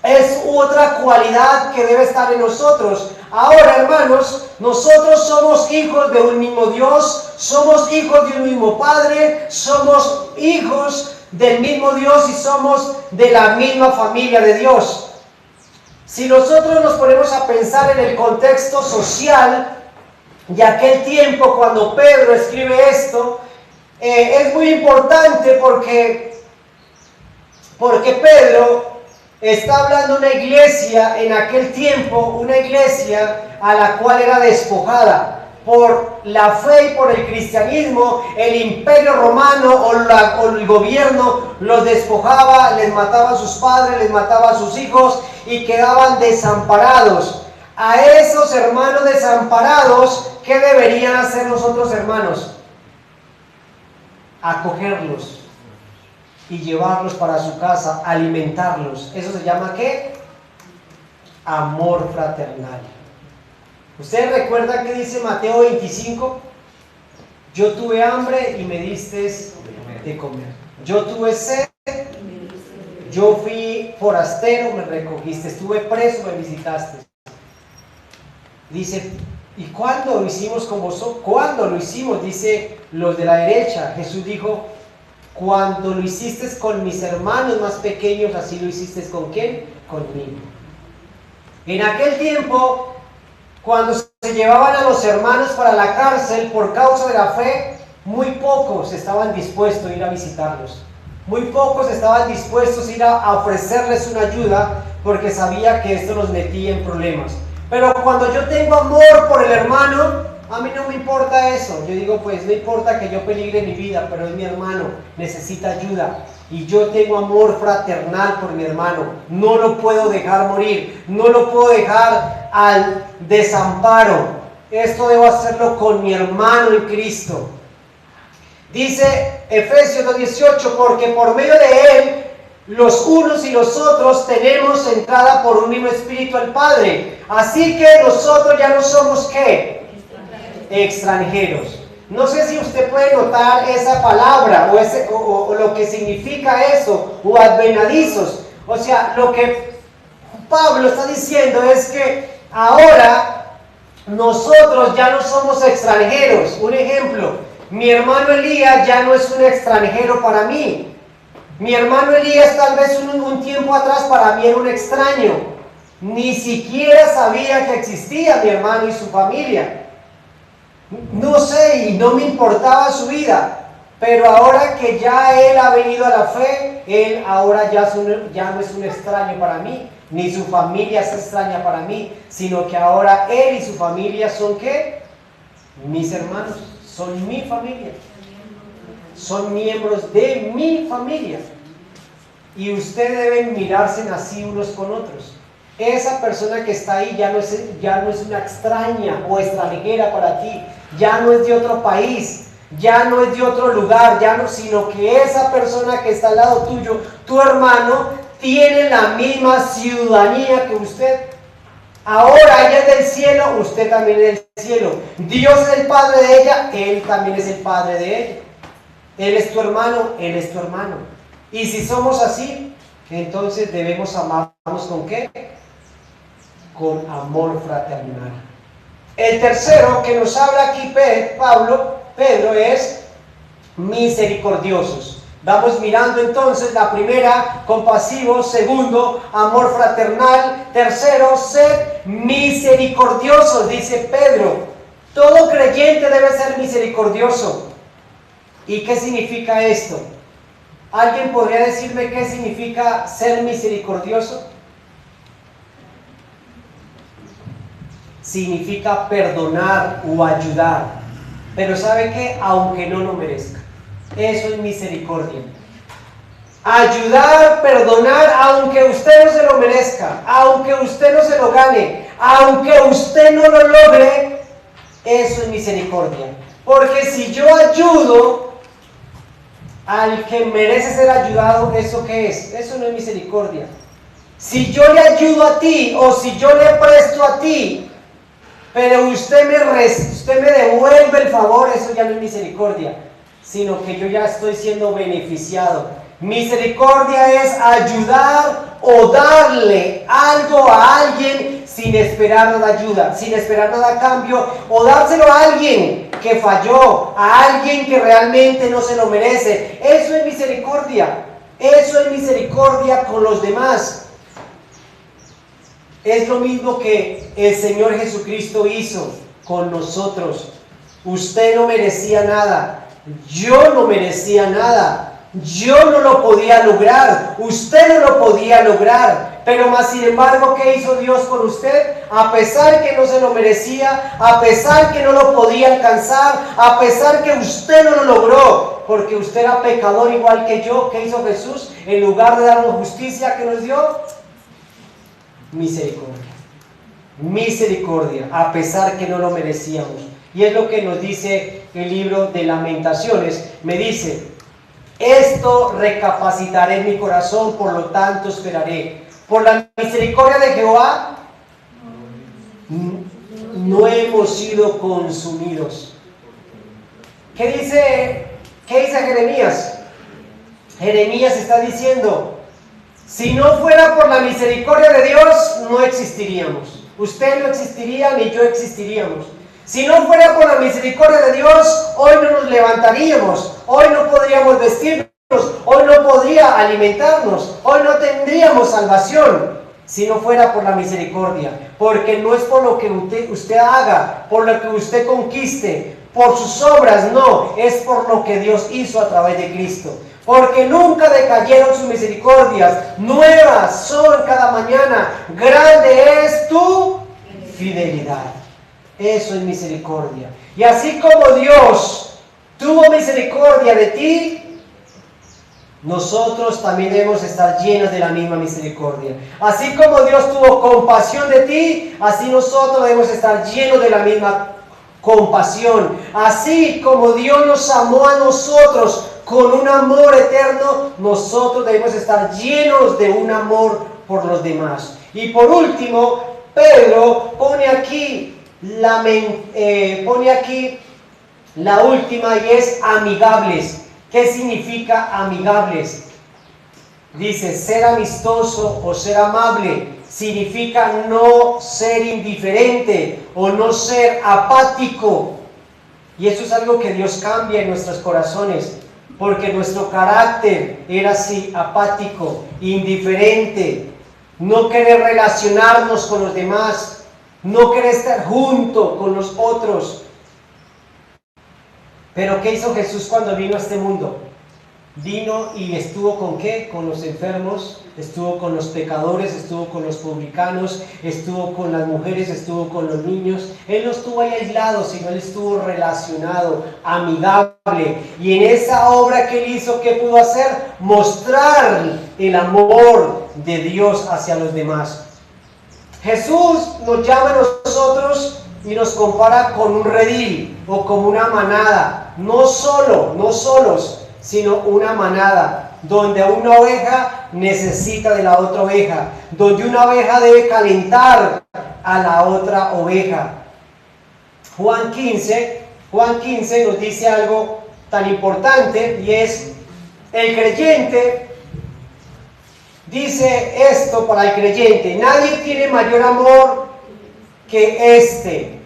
Es otra cualidad que debe estar en nosotros. Ahora, hermanos, nosotros somos hijos de un mismo Dios, somos hijos de un mismo Padre, somos hijos del mismo Dios y somos de la misma familia de Dios. Si nosotros nos ponemos a pensar en el contexto social de aquel tiempo cuando Pedro escribe esto, es muy importante porque Pedro está hablando de una iglesia en aquel tiempo, una iglesia a la cual era despojada por la fe y por el cristianismo. El imperio romano o el gobierno los despojaba, les mataba a sus padres, les mataba a sus hijos y quedaban desamparados. A esos hermanos desamparados, ¿qué deberían hacer nosotros, hermanos? Acogerlos y llevarlos para su casa, alimentarlos. ¿Eso se llama qué? Amor fraternal. ¿Ustedes recuerdan qué dice Mateo 25? Yo tuve hambre y me diste de comer. Yo tuve sed, yo fui forastero, me recogiste. Estuve preso, me visitaste. Dice, ¿y cuándo lo hicimos como ¿cuándo lo hicimos? Dice los de la derecha. Jesús dijo, cuando lo hiciste con mis hermanos más pequeños, así lo hiciste ¿con quién? Conmigo. En aquel tiempo, cuando se llevaban a los hermanos para la cárcel por causa de la fe, muy pocos estaban dispuestos a ir a visitarlos. Muy pocos estaban dispuestos a ir a ofrecerles una ayuda porque sabía que esto los metía en problemas. Pero cuando yo tengo amor por el hermano, a mí no me importa eso. Yo digo, pues no importa que yo peligre mi vida, pero es mi hermano, necesita ayuda. Y yo tengo amor fraternal por mi hermano. No lo puedo dejar morir, no lo puedo dejar al desamparo. Esto debo hacerlo con mi hermano en Cristo. Dice Efesios 2:18, porque por medio de él, los unos y los otros tenemos entrada por un mismo espíritu al Padre. Así que nosotros ya no somos ¿qué? Extranjeros. No sé si usted puede notar esa palabra o lo que significa eso, o advenedizos. O sea, lo que Pablo está diciendo es que ahora nosotros ya no somos extranjeros. Un ejemplo, mi hermano Elías ya no es un extranjero para mí. Mi hermano Elías tal vez un tiempo atrás para mí era un extraño. Ni siquiera sabía que existía mi hermano y su familia. No sé, y no me importaba su vida, pero ahora que ya él ha venido a la fe, él ahora ya no es un extraño para mí, ni su familia es extraña para mí, sino que ahora él y su familia son ¿qué? Mis hermanos, son mi familia, son miembros de mi familia. Y ustedes deben mirarse así unos con otros. esa persona que está ahí ya no es una extraña o extranjera para ti, ya no es de otro país, ya no es de otro lugar, sino que esa persona que está al lado tuyo, tu hermano, tiene la misma ciudadanía que usted. Ahora ella es del cielo, usted también es del cielo. Dios es el padre de ella, él también es el padre de ella. Él es tu hermano, él es tu hermano. Y si somos así, entonces debemos amarnos ¿con qué? Con amor fraternal. El tercero que nos habla aquí Pedro, es misericordiosos. Vamos mirando entonces la primera, compasivo; segundo, amor fraternal; tercero, sed misericordiosos, dice Pedro. Todo creyente debe ser misericordioso. ¿Y qué significa esto? ¿Alguien podría decirme qué significa ser misericordioso? Significa perdonar o ayudar. Pero ¿sabe qué? Aunque no lo merezca. Eso es misericordia. Ayudar, perdonar, aunque usted no se lo merezca, aunque usted no se lo gane, aunque usted no lo logre, eso es misericordia. Porque si yo ayudo al que merece ser ayudado, ¿eso qué es? Eso no es misericordia. Si yo le ayudo a ti, o si yo le presto a ti, pero usted me devuelve el favor, eso ya no es misericordia, sino que yo ya estoy siendo beneficiado. Misericordia es ayudar o darle algo a alguien sin esperar nada ayuda, sin esperar nada a cambio, o dárselo a alguien que falló, a alguien que realmente no se lo merece. Eso es misericordia. Eso es misericordia con los demás. Es lo mismo que el Señor Jesucristo hizo con nosotros. Usted no merecía nada. Yo no merecía nada. Yo no lo podía lograr. Usted no lo podía lograr. Pero más sin embargo, ¿qué hizo Dios con usted? A pesar que no se lo merecía, a pesar que no lo podía alcanzar, a pesar que usted no lo logró, porque usted era pecador igual que yo, ¿qué hizo Jesús? En lugar de darnos justicia, ¿qué nos dio? Misericordia. Misericordia, a pesar que no lo merecíamos. Y es lo que nos dice el libro de Lamentaciones. Me dice: esto recapacitaré en mi corazón, por lo tanto esperaré. Por la misericordia de Jehová no hemos sido consumidos. ¿Qué dice Jeremías? Jeremías está diciendo: si no fuera por la misericordia de Dios, no existiríamos. Usted no existiría, ni yo existiríamos. Si no fuera por la misericordia de Dios, hoy no nos levantaríamos, hoy no podríamos vestirnos, hoy no podría alimentarnos, hoy no tendríamos salvación, si no fuera por la misericordia. Porque no es por lo que usted haga, por lo que usted conquiste, por sus obras, no, es por lo que Dios hizo a través de Cristo. Porque nunca decayeron sus misericordias, nuevas son cada mañana, grande es tu fidelidad. Eso es misericordia. Y así como Dios tuvo misericordia de ti, nosotros también debemos estar llenos de la misma misericordia. Así como Dios tuvo compasión de ti, así nosotros debemos estar llenos de la misma compasión. Así como Dios nos amó a nosotros con un amor eterno, nosotros debemos estar llenos de un amor por los demás. Y por último, Pedro pone aquí la última, y es amigables. ¿Qué significa amigables? Dice: ser amistoso o ser amable significa no ser indiferente o no ser apático. Y eso es algo que Dios cambia en nuestros corazones, porque nuestro carácter era así, apático, indiferente, no querer relacionarnos con los demás, no querer estar junto con los otros. Pero ¿qué hizo Jesús cuando vino a este mundo? Vino y estuvo ¿con qué? Con los enfermos, estuvo con los pecadores, estuvo con los publicanos, estuvo con las mujeres, estuvo con los niños. Él no estuvo ahí aislado, sino Él estuvo relacionado, amigable. Y en esa obra que Él hizo, ¿qué pudo hacer? Mostrar el amor de Dios hacia los demás. Jesús nos llama a nosotros y nos compara con un redil o como una manada, no solos, sino una manada, donde una oveja necesita de la otra oveja, donde una oveja debe calentar a la otra oveja. Juan 15 nos dice algo tan importante, y es: el creyente dice esto para el creyente: nadie tiene mayor amor que este,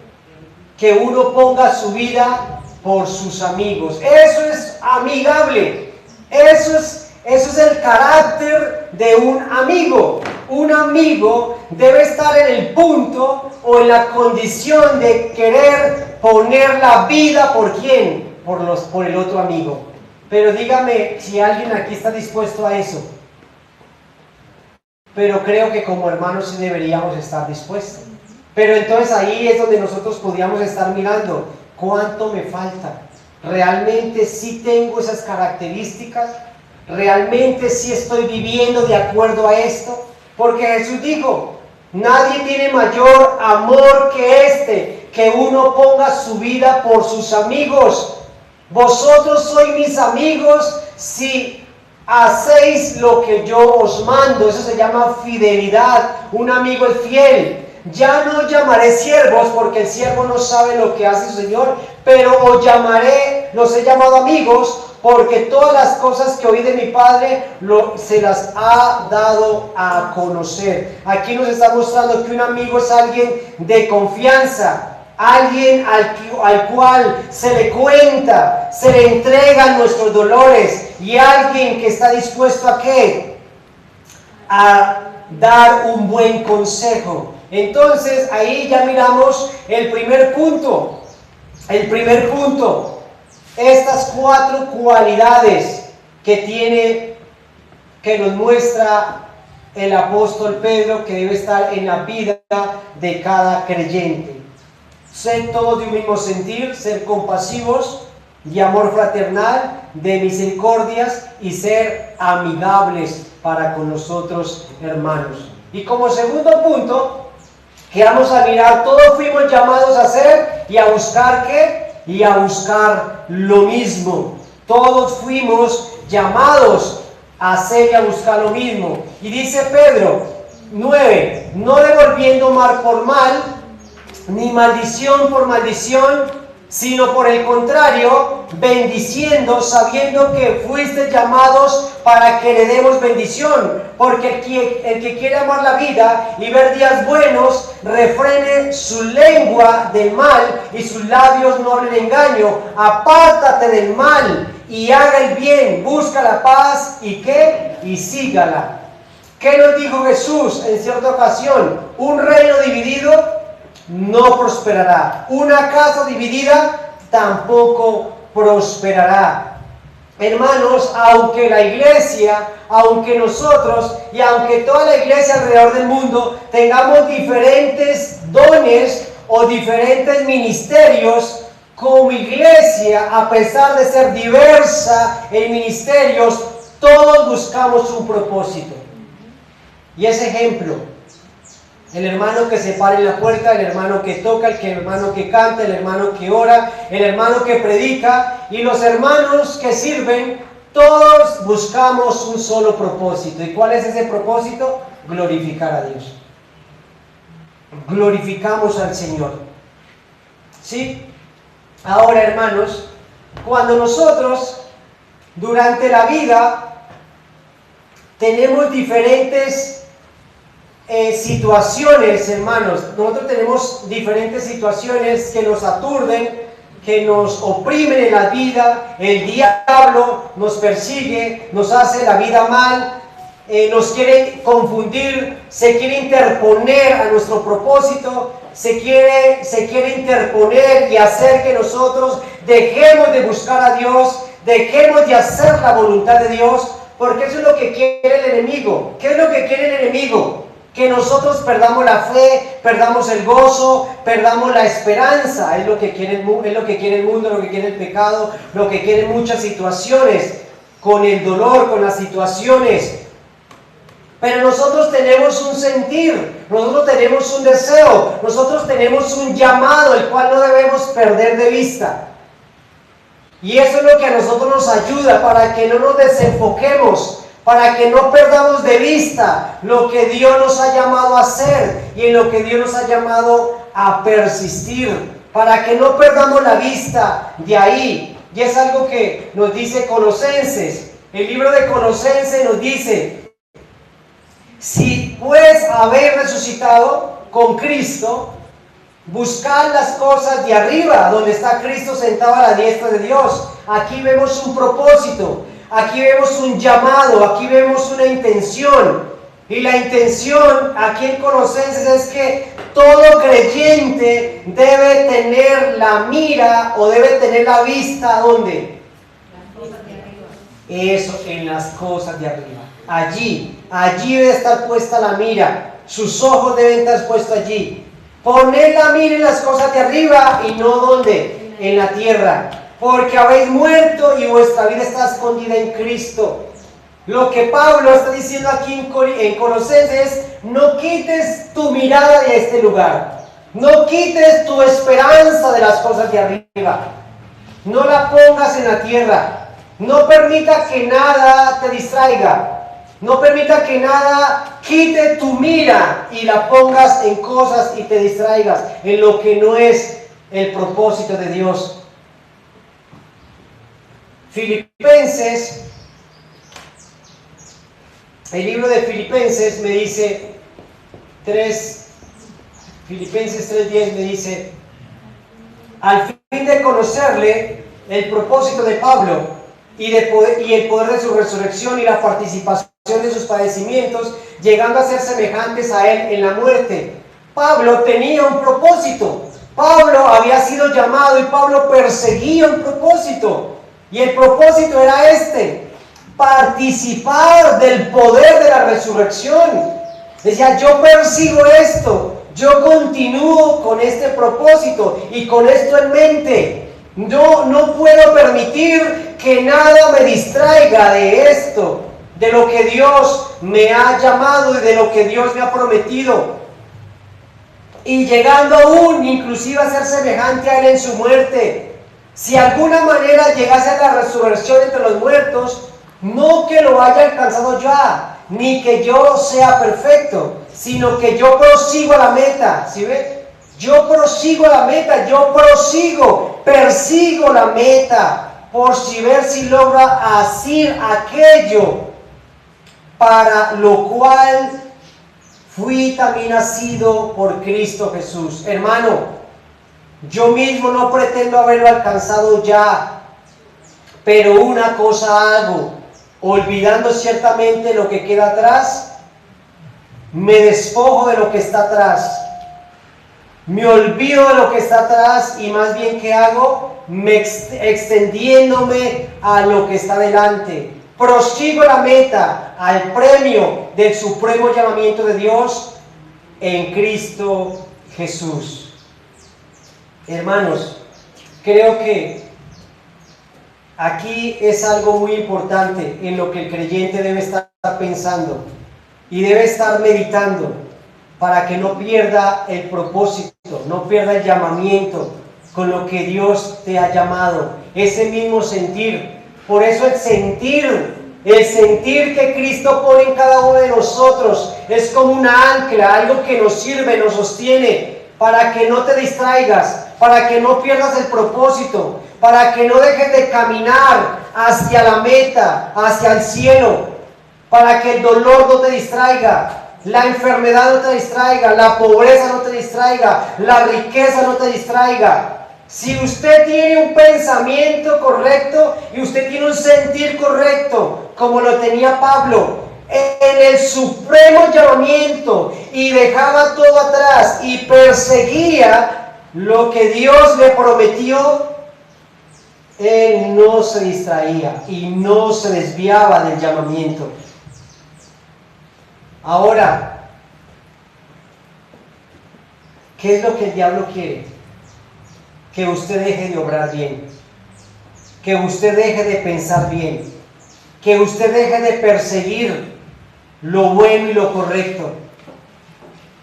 que uno ponga su vida por sus amigos. Eso es amigable, eso es el carácter de un amigo. Un amigo debe estar en el punto o en la condición de querer poner la vida ¿por quién? Por el otro amigo. Pero dígame si alguien aquí está dispuesto a eso. Pero creo que como hermanos sí deberíamos estar dispuestos. Pero entonces ahí es donde nosotros podríamos estar mirando: ¿cuánto me falta? ¿Realmente sí tengo esas características? ¿Realmente sí estoy viviendo de acuerdo a esto? Porque Jesús dijo: nadie tiene mayor amor que este, que uno ponga su vida por sus amigos. Vosotros sois mis amigos si hacéis lo que yo os mando. Eso se llama fidelidad. Un amigo es fiel. Ya no os llamaré siervos, porque el siervo no sabe lo que hace su señor, pero los he llamado amigos, porque todas las cosas que oí de mi Padre se las ha dado a conocer. Aquí nos está mostrando que un amigo es alguien de confianza, alguien al cual se le cuenta, se le entregan nuestros dolores, y alguien que está dispuesto ¿a qué? A dar un buen consejo. Entonces ahí ya miramos el primer punto. Estas 4 cualidades que nos muestra el apóstol Pedro que debe estar en la vida de cada creyente: ser todos de un mismo sentir, ser compasivos, de amor fraternal, de misericordias, y ser amigables para con nosotros, hermanos. Y como segundo punto que vamos a mirar, todos fuimos llamados a hacer y a buscar ¿qué? Y a buscar lo mismo. Todos fuimos llamados a hacer y a buscar lo mismo. Y dice Pedro 9: no devolviendo mal por mal, ni maldición por maldición, sino por el contrario, bendiciendo, sabiendo que fuiste llamados para que le demos bendición. Porque el que quiere amar la vida y ver días buenos, refrene su lengua del mal y sus labios no hablen engaño. Apártate del mal y haga el bien, busca la paz y ¿qué? Y sígala. ¿Qué nos dijo Jesús en cierta ocasión? Un reino dividido no prosperará. Una casa dividida tampoco prosperará. Hermanos, aunque la iglesia, aunque nosotros y aunque toda la iglesia alrededor del mundo tengamos diferentes dones o diferentes ministerios, como iglesia, a pesar de ser diversa en ministerios, todos buscamos un propósito. Y ese ejemplo: el hermano que se para en la puerta, el hermano que toca, el hermano que canta, el hermano que ora, el hermano que predica, y los hermanos que sirven, todos buscamos un solo propósito. ¿Y cuál es ese propósito? Glorificar a Dios. Glorificamos al Señor. ¿Sí? Ahora, hermanos, cuando nosotros durante la vida tenemos diferentes situaciones, hermanos, nosotros tenemos diferentes situaciones que nos aturden, que nos oprimen en la vida. El diablo nos persigue, nos hace la vida mal, nos quiere confundir, se quiere interponer a nuestro propósito, se quiere interponer y hacer que nosotros dejemos de buscar a Dios, dejemos de hacer la voluntad de Dios, porque eso es lo que quiere el enemigo. ¿Qué es lo que quiere el enemigo? Que nosotros perdamos la fe, perdamos el gozo, perdamos la esperanza. Es lo que quiere el mundo, lo que quiere el pecado, lo que quieren muchas situaciones, con el dolor, con las situaciones. Pero nosotros tenemos un sentir, nosotros tenemos un deseo, nosotros tenemos un llamado, el cual no debemos perder de vista. Y eso es lo que a nosotros nos ayuda para que no nos desenfoquemos, para que no perdamos de vista lo que Dios nos ha llamado a hacer y en lo que Dios nos ha llamado a persistir, para que no perdamos la vista de ahí. Y es algo que nos dice Colosenses. El libro de Colosenses nos dice: si pues habéis resucitado con Cristo, buscad las cosas de arriba, donde está Cristo sentado a la diestra de Dios. Aquí vemos un propósito, aquí vemos un llamado, aquí vemos una intención. Y la intención aquí en Colosenses es que todo creyente debe tener la mira o debe tener la vista, ¿dónde? Las cosas de arriba. Eso, en las cosas de arriba. Allí debe estar puesta la mira. Sus ojos deben estar puestos allí. Poned la mira en las cosas de arriba y no ¿dónde? En la tierra. Porque habéis muerto y vuestra vida está escondida en Cristo. Lo que Pablo está diciendo aquí en Colosenses es: no quites tu mirada de este lugar. No quites tu esperanza de las cosas de arriba. No la pongas en la tierra. No permita que nada te distraiga. No permita que nada quite tu mira y la pongas en cosas y te distraigas en lo que no es el propósito de Dios. Filipenses, el libro de Filipenses me dice Filipenses 3:10 me dice: al fin de conocerle el propósito de Pablo y el poder de su resurrección y la participación de sus padecimientos, llegando a ser semejantes a él en la muerte. Pablo tenía un propósito. Pablo había sido llamado y Pablo perseguía un propósito. Y el propósito era participar del poder de la resurrección. Decía: yo persigo esto, yo continúo con este propósito y con esto en mente. No puedo permitir que nada me distraiga de esto, de lo que Dios me ha llamado y de lo que Dios me ha prometido. Y llegando aún inclusive a ser semejante a él en su muerte. Si de alguna manera llegase a la resurrección entre los muertos, no que lo haya alcanzado ya, ni que yo sea perfecto, sino que yo prosigo a la meta. ¿Sí ve? Yo prosigo a la meta, persigo la meta, por ver si logra hacer aquello para lo cual fui también nacido por Cristo Jesús. Hermano, yo mismo no pretendo haberlo alcanzado ya, pero una cosa hago: olvidando ciertamente lo que queda atrás, me despojo de lo que está atrás. Me olvido de lo que está atrás y más bien, ¿qué hago? Extendiéndome a lo que está delante. Prosigo la meta, al premio del supremo llamamiento de Dios en Cristo Jesús. Hermanos, creo que aquí es algo muy importante en lo que el creyente debe estar pensando y debe estar meditando, para que no pierda el propósito, no pierda el llamamiento con lo que Dios te ha llamado, ese mismo sentir. Por eso el sentir que Cristo pone en cada uno de nosotros es como una ancla, algo que nos sirve, nos sostiene, para que no te distraigas, para que no pierdas el propósito, para que no dejes de caminar hacia la meta, hacia el cielo, para que el dolor no te distraiga, la enfermedad no te distraiga, la pobreza no te distraiga, la riqueza no te distraiga. Si usted tiene un pensamiento correcto y usted tiene un sentir correcto, como lo tenía Pablo, en el supremo llamamiento, y dejaba todo atrás y perseguía lo que Dios le prometió, él no se distraía y no se desviaba del llamamiento. Ahora, ¿qué es lo que el diablo quiere? Que usted deje de obrar bien, que usted deje de pensar bien, que usted deje de perseguir lo bueno y lo correcto.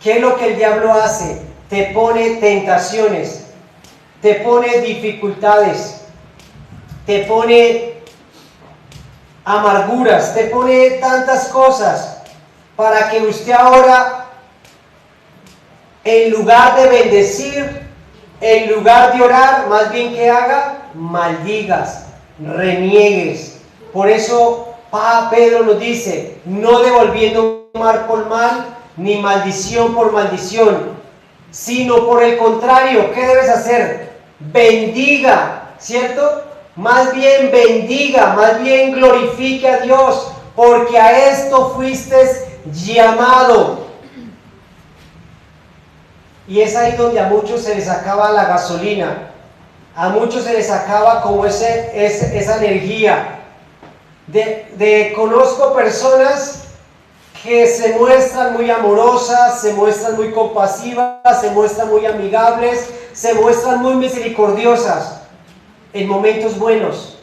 ¿Qué es lo que el diablo hace? Te pone tentaciones, te pone dificultades, te pone amarguras, te pone tantas cosas para que usted ahora, en lugar de bendecir, en lugar de orar, más bien que haga, maldigas, reniegues. Por eso Pedro nos dice, no devolviendo mal por mal, ni maldición por maldición, sino por el contrario, ¿qué debes hacer? Bendiga, ¿cierto? Más bien bendiga, más bien glorifique a Dios, porque a esto fuiste llamado. Y es ahí donde a muchos se les acaba la gasolina, a muchos se les acaba como esa energía. Conozco personas que se muestran muy amorosas, se muestran muy compasivas, se muestran muy amigables, se muestran muy misericordiosas en momentos buenos,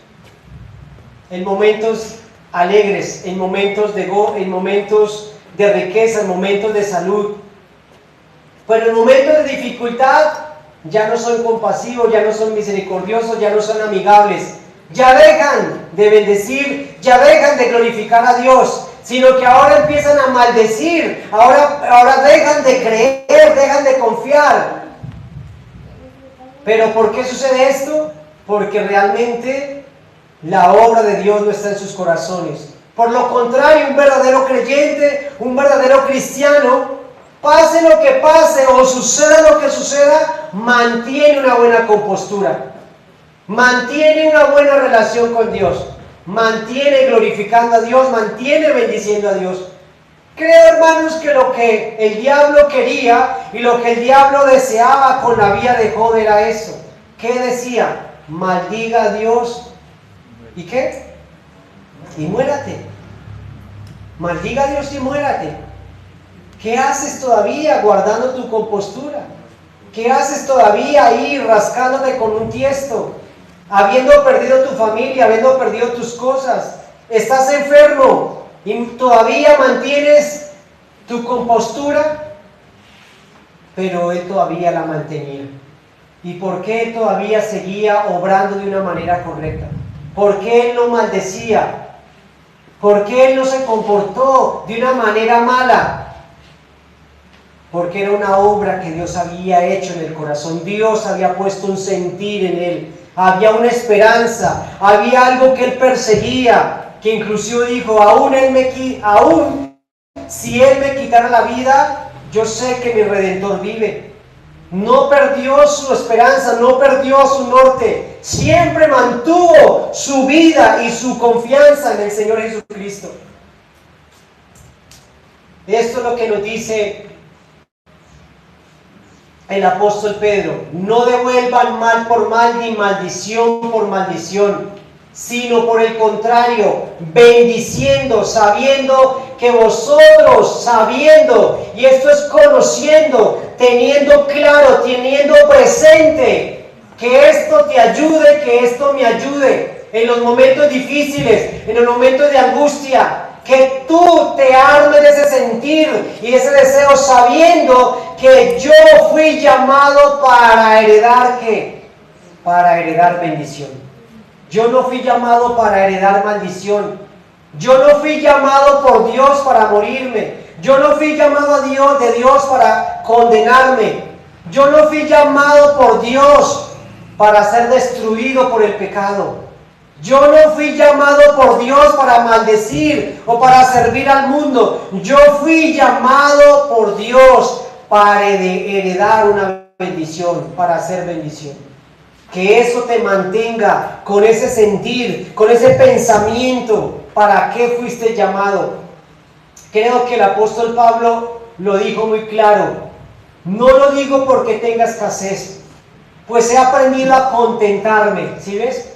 en momentos alegres, en momentos en momentos de riqueza, en momentos de salud. Pero en momentos de dificultad ya no son compasivos, ya no son misericordiosos, ya no son amigables, ya dejan de bendecir, ya dejan de glorificar a Dios, sino que ahora empiezan a maldecir, ahora dejan de creer, dejan de confiar. ¿Pero por qué sucede esto? Porque realmente la obra de Dios no está en sus corazones. Por lo contrario, un verdadero creyente, un verdadero cristiano, pase lo que pase o suceda lo que suceda, mantiene una buena compostura, mantiene una buena relación con Dios, mantiene glorificando a Dios, mantiene bendiciendo a Dios. Creo, hermanos, que lo que el diablo quería y lo que el diablo deseaba con la vida de Job era eso. ¿Qué decía? Maldiga a Dios. ¿Y qué? Y muérate. Maldiga a Dios y muérate. ¿Qué haces todavía guardando tu compostura? ¿Qué haces todavía ahí rascándote con un tiesto? Habiendo perdido tu familia, habiendo perdido tus cosas. Estás enfermo y todavía mantienes tu compostura. Pero él todavía la mantenía. ¿Y por qué él todavía seguía obrando de una manera correcta? ¿Por qué él no maldecía? ¿Por qué él no se comportó de una manera mala? Porque era una obra que Dios había hecho en el corazón. Dios había puesto un sentir en él. Había una esperanza. Había algo que él perseguía. Que inclusive dijo, aún si él me quitara la vida, yo sé que mi Redentor vive. No perdió su esperanza, no perdió su norte. Siempre mantuvo su vida y su confianza en el Señor Jesucristo. Esto es lo que nos dice el apóstol Pedro: no devuelvan mal por mal ni maldición por maldición, sino por el contrario, bendiciendo, sabiendo que vosotros, y esto es conociendo, teniendo claro, teniendo presente, que esto te ayude, que esto me ayude en los momentos difíciles, en los momentos de angustia. Que tú te armes de ese sentir y ese deseo, sabiendo que yo fui llamado para heredar ¿qué? Para heredar bendición. Yo no fui llamado para heredar maldición. Yo no fui llamado por Dios para morirme. Yo no fui llamado de Dios para condenarme. Yo no fui llamado por Dios para ser destruido por el pecado. Yo no fui llamado por Dios para maldecir o para servir al mundo. Yo fui llamado por Dios para heredar una bendición, para hacer bendición. Que eso te mantenga con ese sentir, con ese pensamiento. ¿Para qué fuiste llamado? Creo que el apóstol Pablo lo dijo muy claro. No lo digo porque tenga escasez, pues he aprendido a contentarme. ¿Sí ves?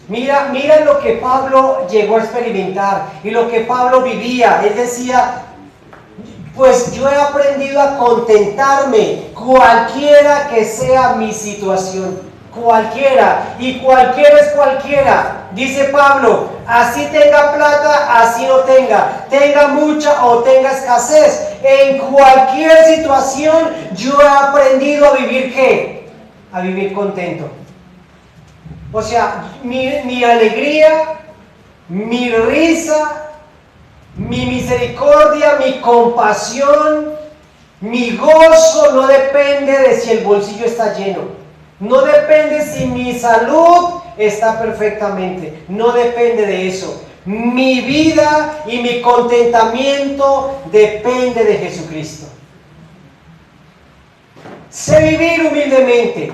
Mira lo que Pablo llegó a experimentar y lo que Pablo vivía. Él decía, Pues yo he aprendido a contentarme, cualquiera que sea mi situación. Cualquiera, y cualquiera es cualquiera. Dice Pablo, así tenga plata, así no tenga, tenga mucha o tenga escasez. En cualquier situación yo he aprendido a vivir ¿qué? A vivir contento. O sea, mi alegría, mi risa, mi misericordia, mi compasión, mi gozo no depende de si el bolsillo está lleno. No depende si mi salud está perfectamente. No depende de eso. Mi vida y mi contentamiento depende de Jesucristo. Sé vivir humildemente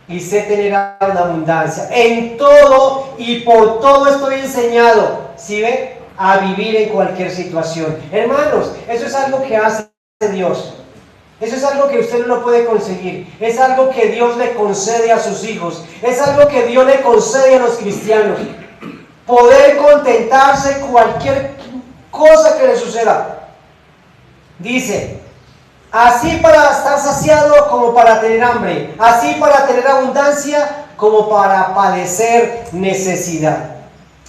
y sé tener una abundancia. En todo y por todo estoy enseñado, ¿sí ve? A vivir en cualquier situación. Hermanos, eso es algo que hace Dios. Eso es algo que usted no lo puede conseguir. Es algo que Dios le concede a sus hijos. Es algo que Dios le concede a los cristianos. Poder contentarse cualquier cosa que le suceda. Dice, así para estar saciado como para tener hambre. Así para tener abundancia como para padecer necesidad.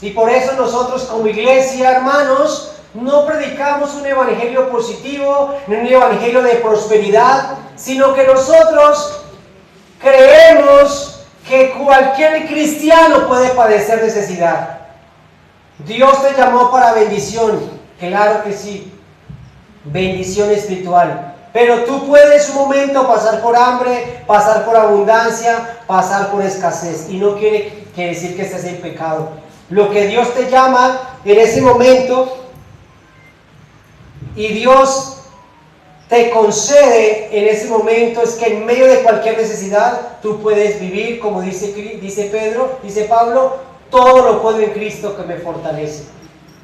Y por eso nosotros como iglesia, hermanos, no predicamos un evangelio positivo, ni un evangelio de prosperidad, sino que nosotros creemos que cualquier cristiano puede padecer necesidad. Dios te llamó para bendición, claro que sí, bendición espiritual. Pero tú puedes un momento pasar por hambre, pasar por abundancia, pasar por escasez. Y no quiere decir que estés en pecado. Lo que Dios te llama en ese momento y Dios te concede en ese momento es que en medio de cualquier necesidad tú puedes vivir, como dice Pablo, todo lo puedo en Cristo que me fortalece,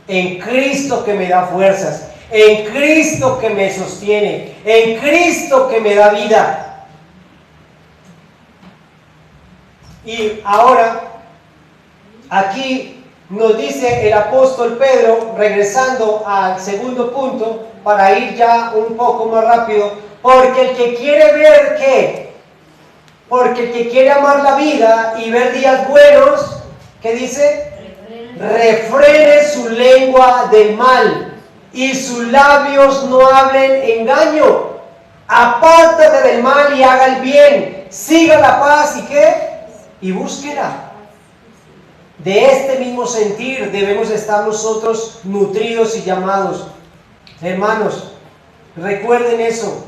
en Cristo que me da fuerzas, en Cristo que me sostiene, en Cristo que me da vida. Y ahora, aquí nos dice el apóstol Pedro, regresando al segundo punto, para ir ya un poco más rápido, porque el que quiere ver ¿qué? Porque el que quiere amar la vida y ver días buenos, ¿qué dice? Refrene su lengua del mal y sus labios no hablen engaño. Apártate del mal y haga el bien, siga la paz y ¿qué? Y búsquela. De este mismo sentir debemos estar nosotros nutridos y llamados. Hermanos, recuerden eso.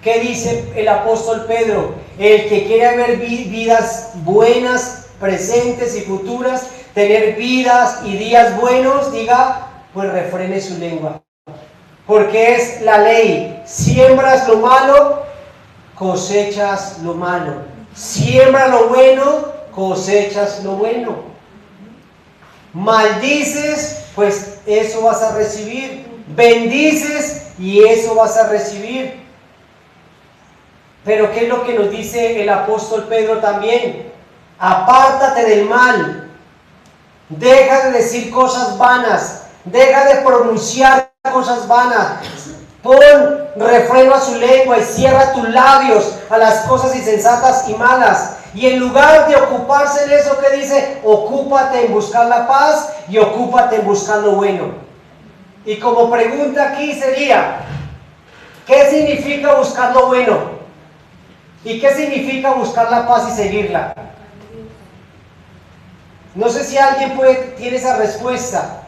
¿Qué dice el apóstol Pedro? El que quiere ver vidas buenas, presentes y futuras, tener vidas y días buenos, diga, pues refrene su lengua. Porque es la ley. Siembras lo malo, cosechas lo malo. Siembra lo bueno, cosechas lo bueno. Maldices, pues eso vas a recibir. Bendices y eso vas a recibir. Pero ¿qué es lo que nos dice el apóstol Pedro también? Apártate del mal. Deja de decir cosas vanas. Deja de pronunciar cosas vanas. Pon refreno a su lengua y cierra tus labios a las cosas insensatas y malas. Y en lugar de ocuparse en eso que dice, ocúpate en buscar la paz y ocúpate en buscar lo bueno. Y como pregunta aquí sería, ¿qué significa buscar lo bueno? ¿Y qué significa buscar la paz y seguirla? No sé si alguien tiene esa respuesta.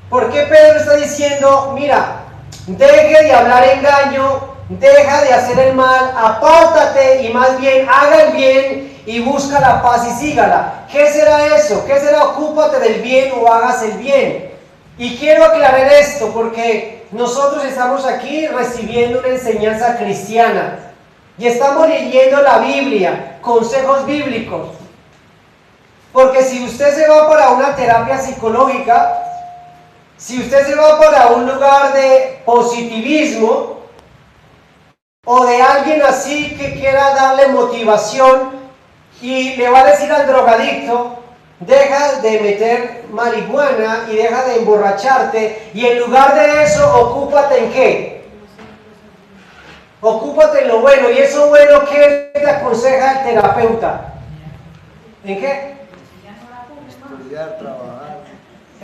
¿Por qué Pedro está diciendo, mira, deje de hablar engaño, deja de hacer el mal, apártate y más bien haga el bien y busca la paz y sígala? ¿Qué será eso? ¿Qué será ocúpate del bien o hagas el bien? Y quiero aclarar esto porque nosotros estamos aquí recibiendo una enseñanza cristiana y estamos leyendo la Biblia, consejos bíblicos. Porque si usted se va para una terapia psicológica, si usted se va para un lugar de positivismo o de alguien así que quiera darle motivación y le va a decir al drogadicto, deja de meter marihuana y deja de emborracharte, y en lugar de eso, ocúpate en qué? Ocúpate en lo bueno. ¿Y eso bueno qué te aconseja el terapeuta? ¿En qué? Estudiar, trabajar.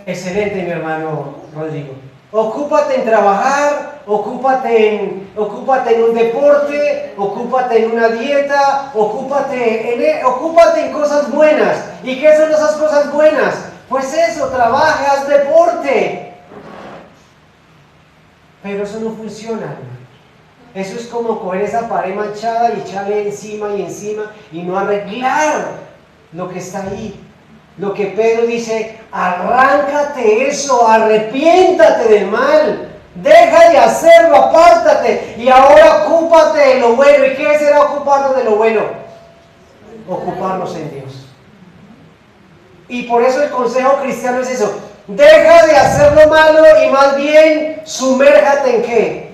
Excelente, mi hermano Rodrigo. Ocúpate en trabajar, ocúpate en un deporte, ocúpate en una dieta, ocúpate en cosas buenas. ¿Y qué son esas cosas buenas? Pues eso, trabaja, haz deporte. Pero eso no funciona, hermano. Eso es como coger esa pared manchada y echarle encima y no arreglar lo que está ahí. Lo que Pedro dice, arráncate eso, arrepiéntate del mal, deja de hacerlo, apártate y ahora ocúpate de lo bueno. ¿Y qué será ocuparnos de lo bueno? Ocuparnos en Dios. Y por eso el consejo cristiano es eso, deja de hacer lo malo y más bien sumérjate en ¿qué?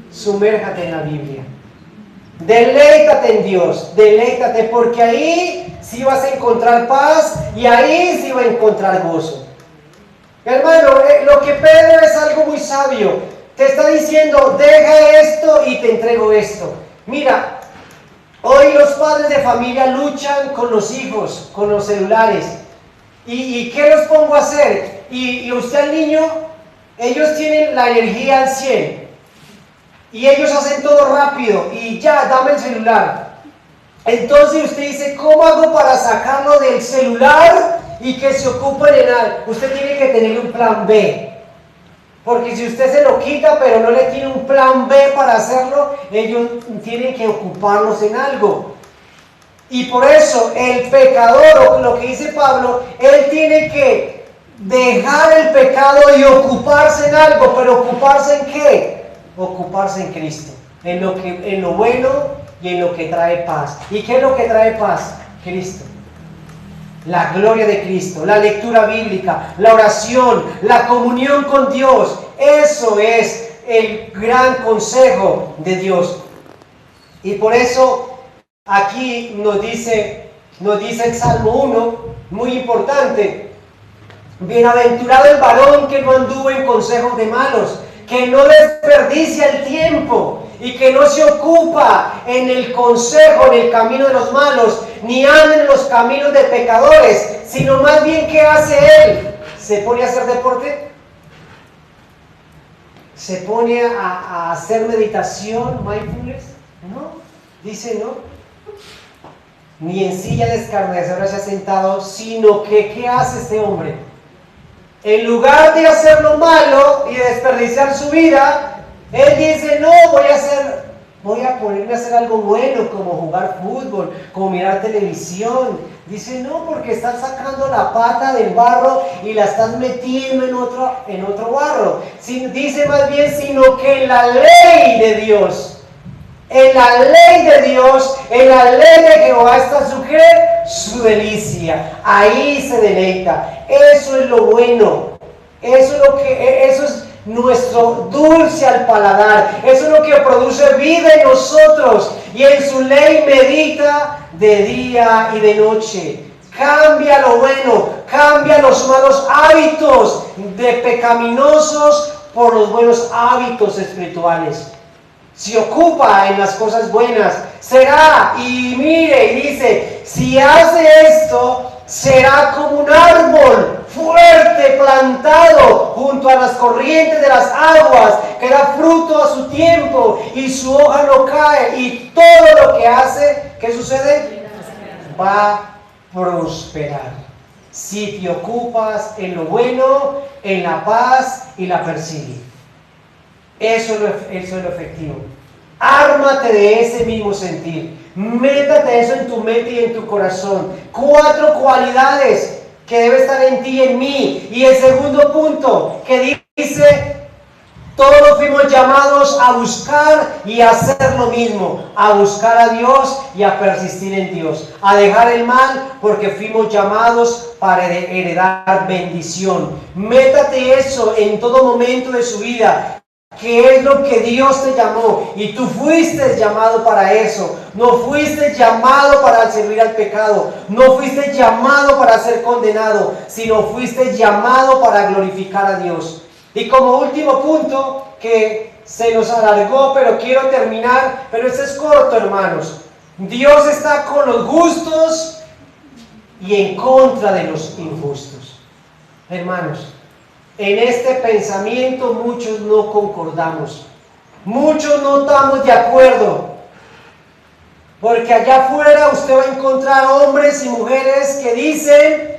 Sumérjate en la Biblia. Deleítate en Dios, deleítate, porque ahí sí vas a encontrar paz y ahí sí vas a encontrar gozo. Hermano, lo que Pedro es algo muy sabio. Te está diciendo, deja esto y te entrego esto. Mira, hoy los padres de familia luchan con los hijos, con los celulares. ¿Y qué los pongo a hacer? Y usted al niño, ellos tienen la energía al 100. Y ellos hacen todo rápido y ya, dame el celular. Entonces usted dice, ¿cómo hago para sacarlo del celular y que se ocupen en algo? Usted tiene que tener un plan B. Porque si usted se lo quita pero no le tiene un plan B para hacerlo, ellos tienen que ocuparlos en algo. Y por eso el pecador, o lo que dice Pablo, él tiene que dejar el pecado y ocuparse en algo. ¿Pero ocuparse en qué? Ocuparse en Cristo, en lo bueno y en lo que trae paz. ¿Y qué es lo que trae paz? Cristo. La gloria de Cristo, la lectura bíblica, la oración, la comunión con Dios. Eso es el gran consejo de Dios. Y por eso aquí nos dice el Salmo 1, muy importante. Bienaventurado el varón que no anduvo en consejos de malos, que no desperdicia el tiempo y que no se ocupa en el consejo, en el camino de los malos, ni anda en los caminos de pecadores, sino más bien, ¿qué hace él? ¿Se pone a hacer deporte? ¿Se pone a hacer meditación, mindfulness? No, dice no. Ni en silla de escarnecedores se ha sentado, sino que, ¿qué hace este hombre? En lugar de hacer lo malo y desperdiciar su vida, él dice, no, voy a ponerme a hacer algo bueno, como jugar fútbol, como mirar televisión. Dice, no, porque estás sacando la pata del barro y la estás metiendo en otro barro. Dice más bien, sino que en la ley de Dios, en la ley de Dios, en la ley de Jehová está su delicia. Ahí se deleita. Eso es lo bueno. Eso es nuestro dulce al paladar. Eso es lo que produce vida en nosotros. Y en su ley medita de día y de noche. Cambia lo bueno, cambia los malos hábitos de pecaminosos por los buenos hábitos espirituales. Se ocupa en las cosas buenas, será, y mire, y dice, si hace esto, será como un árbol fuerte plantado junto a las corrientes de las aguas, que da fruto a su tiempo y su hoja no cae, y todo lo que hace, ¿qué sucede? Va a prosperar. Si te ocupas en lo bueno, en la paz y la persigues. Eso es lo efectivo. Ármate de ese mismo sentir. Métate eso en tu mente y en tu corazón. 4 cualidades que debe estar en ti y en mí. Y el segundo punto que dice, todos fuimos llamados a buscar y a hacer lo mismo. A buscar a Dios y a persistir en Dios. A dejar el mal porque fuimos llamados para heredar bendición. Métate eso en todo momento de su vida. ¿Qué es lo que Dios te llamó? Y tú fuiste llamado para eso. No fuiste llamado para servir al pecado. No fuiste llamado para ser condenado, sino fuiste llamado para glorificar a Dios. Y como último punto, que se nos alargó, pero quiero terminar, pero este es corto, hermanos. Dios está con los justos y en contra de los injustos. Hermanos, en este pensamiento muchos no concordamos, muchos no estamos de acuerdo, porque allá afuera usted va a encontrar hombres y mujeres que dicen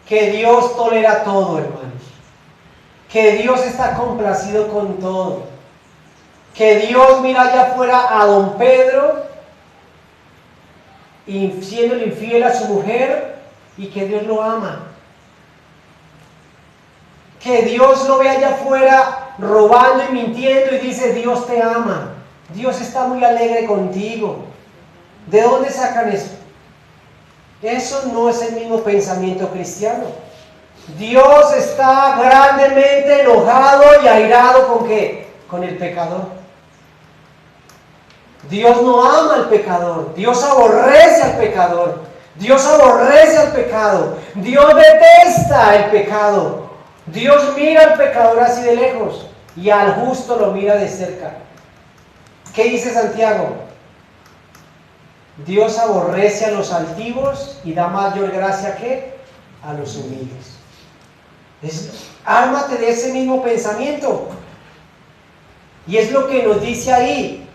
que Dios tolera todo, hermanos, que Dios está complacido con todo, que Dios mira allá afuera a don Pedro y siendo infiel a su mujer y que Dios lo ama. Que Dios lo ve allá afuera robando y mintiendo y dice, Dios te ama, Dios está muy alegre contigo. ¿De dónde sacan eso? Eso no es el mismo pensamiento cristiano. Dios está grandemente enojado y airado ¿con qué? Con el pecador. Dios no ama al pecador, Dios aborrece al pecador, Dios aborrece al pecado, Dios detesta el pecado. Dios mira al pecador así de lejos y al justo lo mira de cerca. ¿Qué dice Santiago? Dios aborrece a los altivos y da mayor gracia que a los humildes. Ármate de ese mismo pensamiento. Y es lo que nos dice ahí.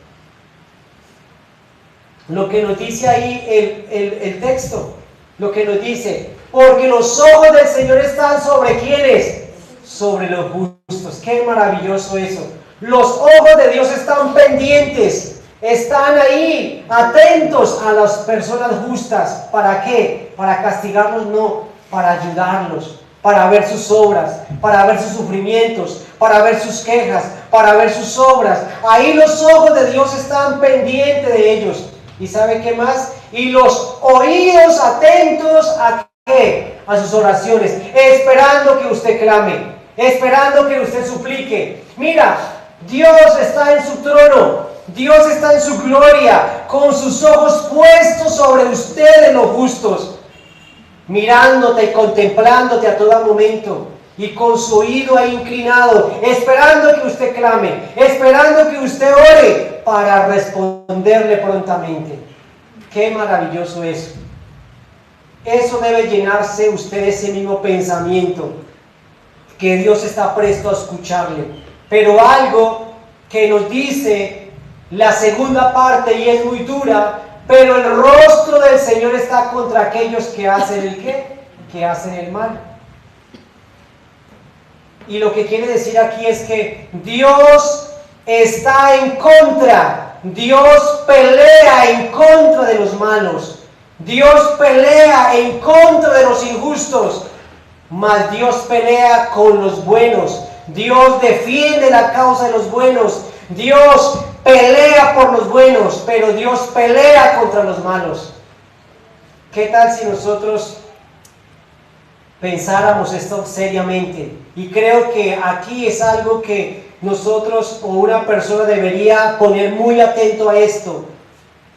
Lo que nos dice ahí el texto. Lo que nos dice. Porque los ojos del Señor están sobre ¿quiénes? Sobre los justos. Qué maravilloso eso. Los ojos de Dios están pendientes, están ahí, atentos a las personas justas. ¿Para qué? Para castigarlos, no, para ayudarlos, para ver sus obras, para ver sus sufrimientos, para ver sus quejas, para ver sus obras. Ahí los ojos de Dios están pendientes de ellos. ¿Y sabe qué más? Y los oídos atentos a ¿qué? A sus oraciones, esperando que usted clame, esperando que usted suplique. Mira, Dios está en su trono, Dios está en su gloria, con sus ojos puestos sobre ustedes los justos, mirándote y contemplándote a todo momento, y con su oído ahí inclinado, esperando que usted clame, esperando que usted ore para responderle prontamente. Qué maravilloso es. Eso debe llenarse usted de ese mismo pensamiento, que Dios está presto a escucharle. Pero algo que nos dice la segunda parte, y es muy dura, pero el rostro del Señor está contra aquellos que hacen el ¿qué? Que hacen el mal. Y lo que quiere decir aquí es que Dios está en contra, Dios pelea en contra de los malos, Dios pelea en contra de los injustos, mas Dios pelea con los buenos, Dios defiende la causa de los buenos, Dios pelea por los buenos, pero Dios pelea contra los malos. ¿Qué tal si nosotros pensáramos esto seriamente? Y creo que aquí es algo que nosotros o una persona debería poner muy atento a esto,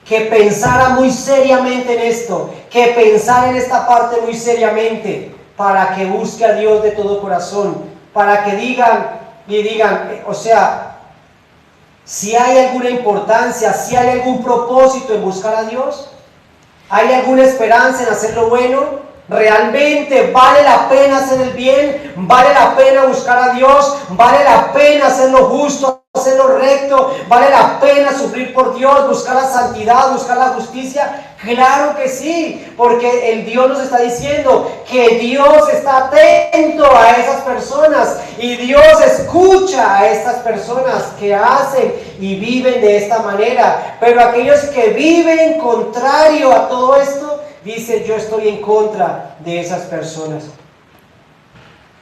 que pensara muy seriamente en esto, que pensara en esta parte muy seriamente, para que busque a Dios de todo corazón, para que digan, o sea, si hay alguna importancia, si hay algún propósito en buscar a Dios, hay alguna esperanza en hacer lo bueno. ¿Realmente vale la pena hacer el bien? ¿Vale la pena buscar a Dios? ¿Vale la pena hacer lo justo, hacer lo recto? ¿Vale la pena sufrir por Dios, buscar la santidad, buscar la justicia? Claro que sí, porque el Dios nos está diciendo que Dios está atento a esas personas y Dios escucha a estas personas que hacen y viven de esta manera. Pero aquellos que viven contrario a todo esto, dice, yo estoy en contra de esas personas.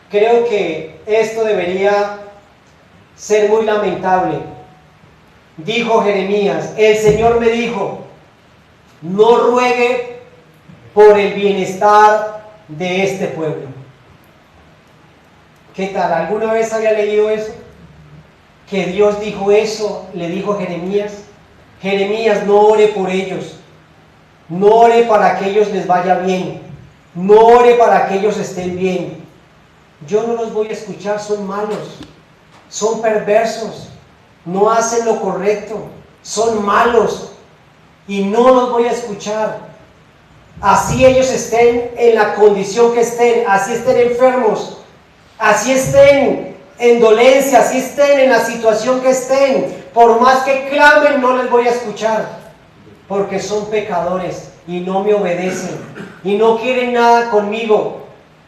Creo que esto debería ser muy lamentable. Dijo Jeremías, el Señor me dijo, no ruegue por el bienestar de este pueblo. ¿Qué tal? ¿Alguna vez había leído eso? que Dios dijo eso, le dijo a Jeremías: Jeremías, no ore por ellos, no ore para que ellos les vaya bien, no ore para que ellos estén bien. Yo no los voy a escuchar, son malos, son perversos, no hacen lo correcto, son malos y no los voy a escuchar. Así ellos estén en la condición que estén, así estén enfermos, así estén en dolencia, así estén en la situación que estén, por más que clamen, no les voy a escuchar, porque son pecadores y no me obedecen y no quieren nada conmigo.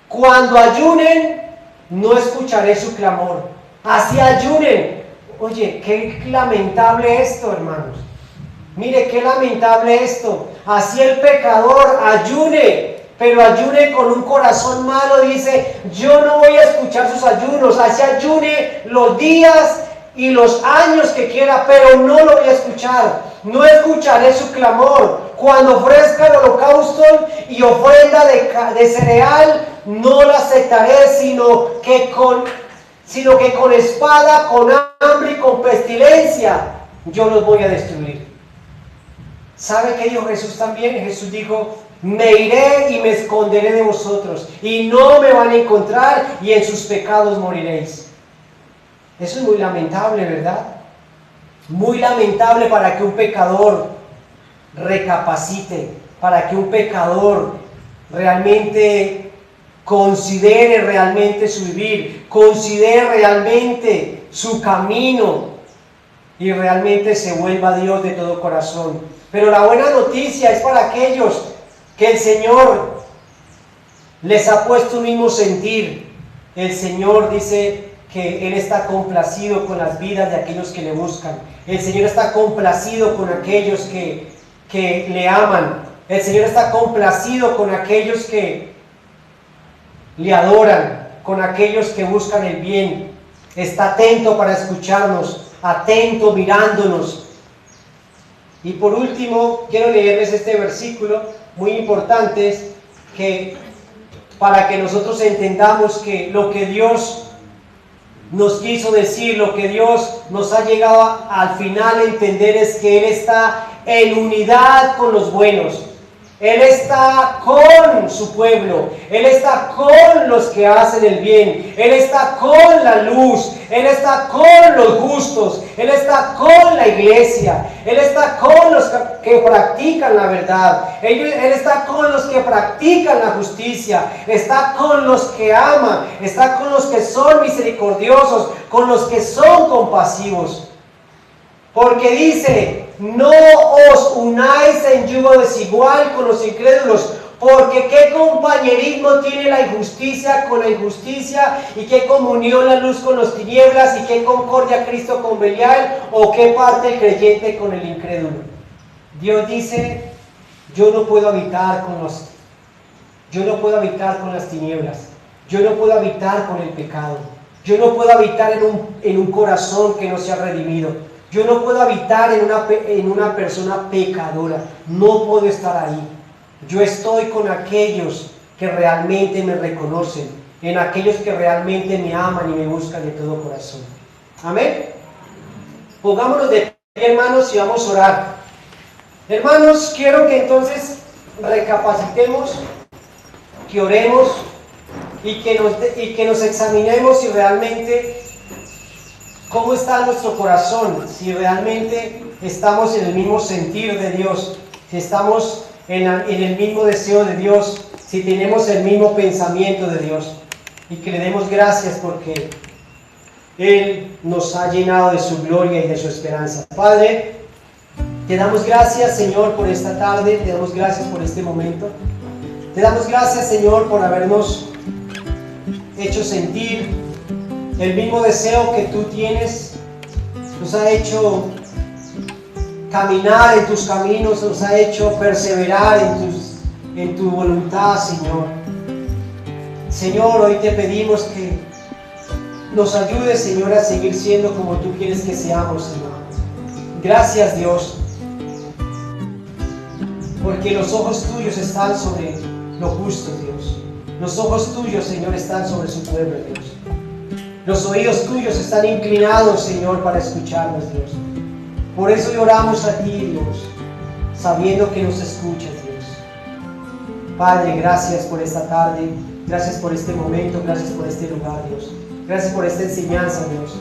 Cuando ayunen, no escucharé su clamor. Así ayunen. Oye, qué lamentable esto, hermanos. Mire, qué lamentable esto. Así el pecador ayune, pero ayune con un corazón malo. Dice: yo no voy a escuchar sus ayunos. Así ayune los días y los años que quiera, pero no lo voy a escuchar. No escucharé su clamor. Cuando ofrezca el holocausto y ofrenda de cereal, no la aceptaré, sino que con espada, con hambre y con pestilencia yo los voy a destruir. ¿Sabe qué dijo Jesús también? Jesús dijo: me iré y me esconderé de vosotros, y no me van a encontrar, y en sus pecados moriréis. Eso es muy lamentable, ¿verdad? Muy lamentable para que un pecador recapacite, para que un pecador realmente considere realmente su vivir, considere realmente su camino y realmente se vuelva a Dios de todo corazón. Pero la buena noticia es para aquellos que el Señor les ha puesto un mismo sentir. El Señor dice que Él está complacido con las vidas de aquellos que le buscan. El Señor está complacido con aquellos que le aman. El Señor está complacido con aquellos que le adoran, con aquellos que buscan el bien. Está atento para escucharnos, atento mirándonos. Y por último, quiero leerles este versículo muy importante, que para que nosotros entendamos que lo que Dios nos quiso decir, lo que Dios nos ha llegado al final a entender, es que Él está en unidad con los buenos. Él está con su pueblo, Él está con los que hacen el bien, Él está con la luz, Él está con los justos, Él está con la iglesia, Él está con los que practican la verdad, Él está con los que practican la justicia, está con los que aman, está con los que son misericordiosos, con los que son compasivos. Porque dice: no os unáis en yugo desigual con los incrédulos, porque qué compañerismo tiene la injusticia con la injusticia, y qué comunión la luz con las tinieblas, y qué concordia Cristo con Belial, o qué parte el creyente con el incrédulo. Dios dice: yo no puedo habitar con las tinieblas, yo no puedo habitar con el pecado, yo no puedo habitar en un corazón que no se ha redimido. Yo no puedo habitar en una persona pecadora, no puedo estar ahí. Yo estoy con aquellos que realmente me reconocen, en aquellos que realmente me aman y me buscan de todo corazón. Amén. Pongámonos de pie, hermanos, y vamos a orar. Hermanos, quiero que entonces recapacitemos, que oremos y que nos examinemos si realmente cómo está nuestro corazón, si realmente estamos en el mismo sentir de Dios, si estamos en el mismo deseo de Dios, si tenemos el mismo pensamiento de Dios, y que le demos gracias porque Él nos ha llenado de su gloria y de su esperanza. Padre, te damos gracias, Señor, por esta tarde, te damos gracias por este momento, te damos gracias, Señor, por habernos hecho sentir el mismo deseo que tú tienes, nos ha hecho caminar en tus caminos, nos ha hecho perseverar en tu voluntad, Señor. Señor, hoy te pedimos que nos ayudes, Señor, a seguir siendo como tú quieres que seamos, Señor. Gracias, Dios, porque los ojos tuyos están sobre lo justo, Dios. Los ojos tuyos, Señor, están sobre su pueblo, Dios. Los oídos tuyos están inclinados, Señor, para escucharnos, Dios. Por eso oramos a ti, Dios, sabiendo que nos escuchas, Dios. Padre, gracias por esta tarde, gracias por este momento, gracias por este lugar, Dios. Gracias por esta enseñanza, Dios.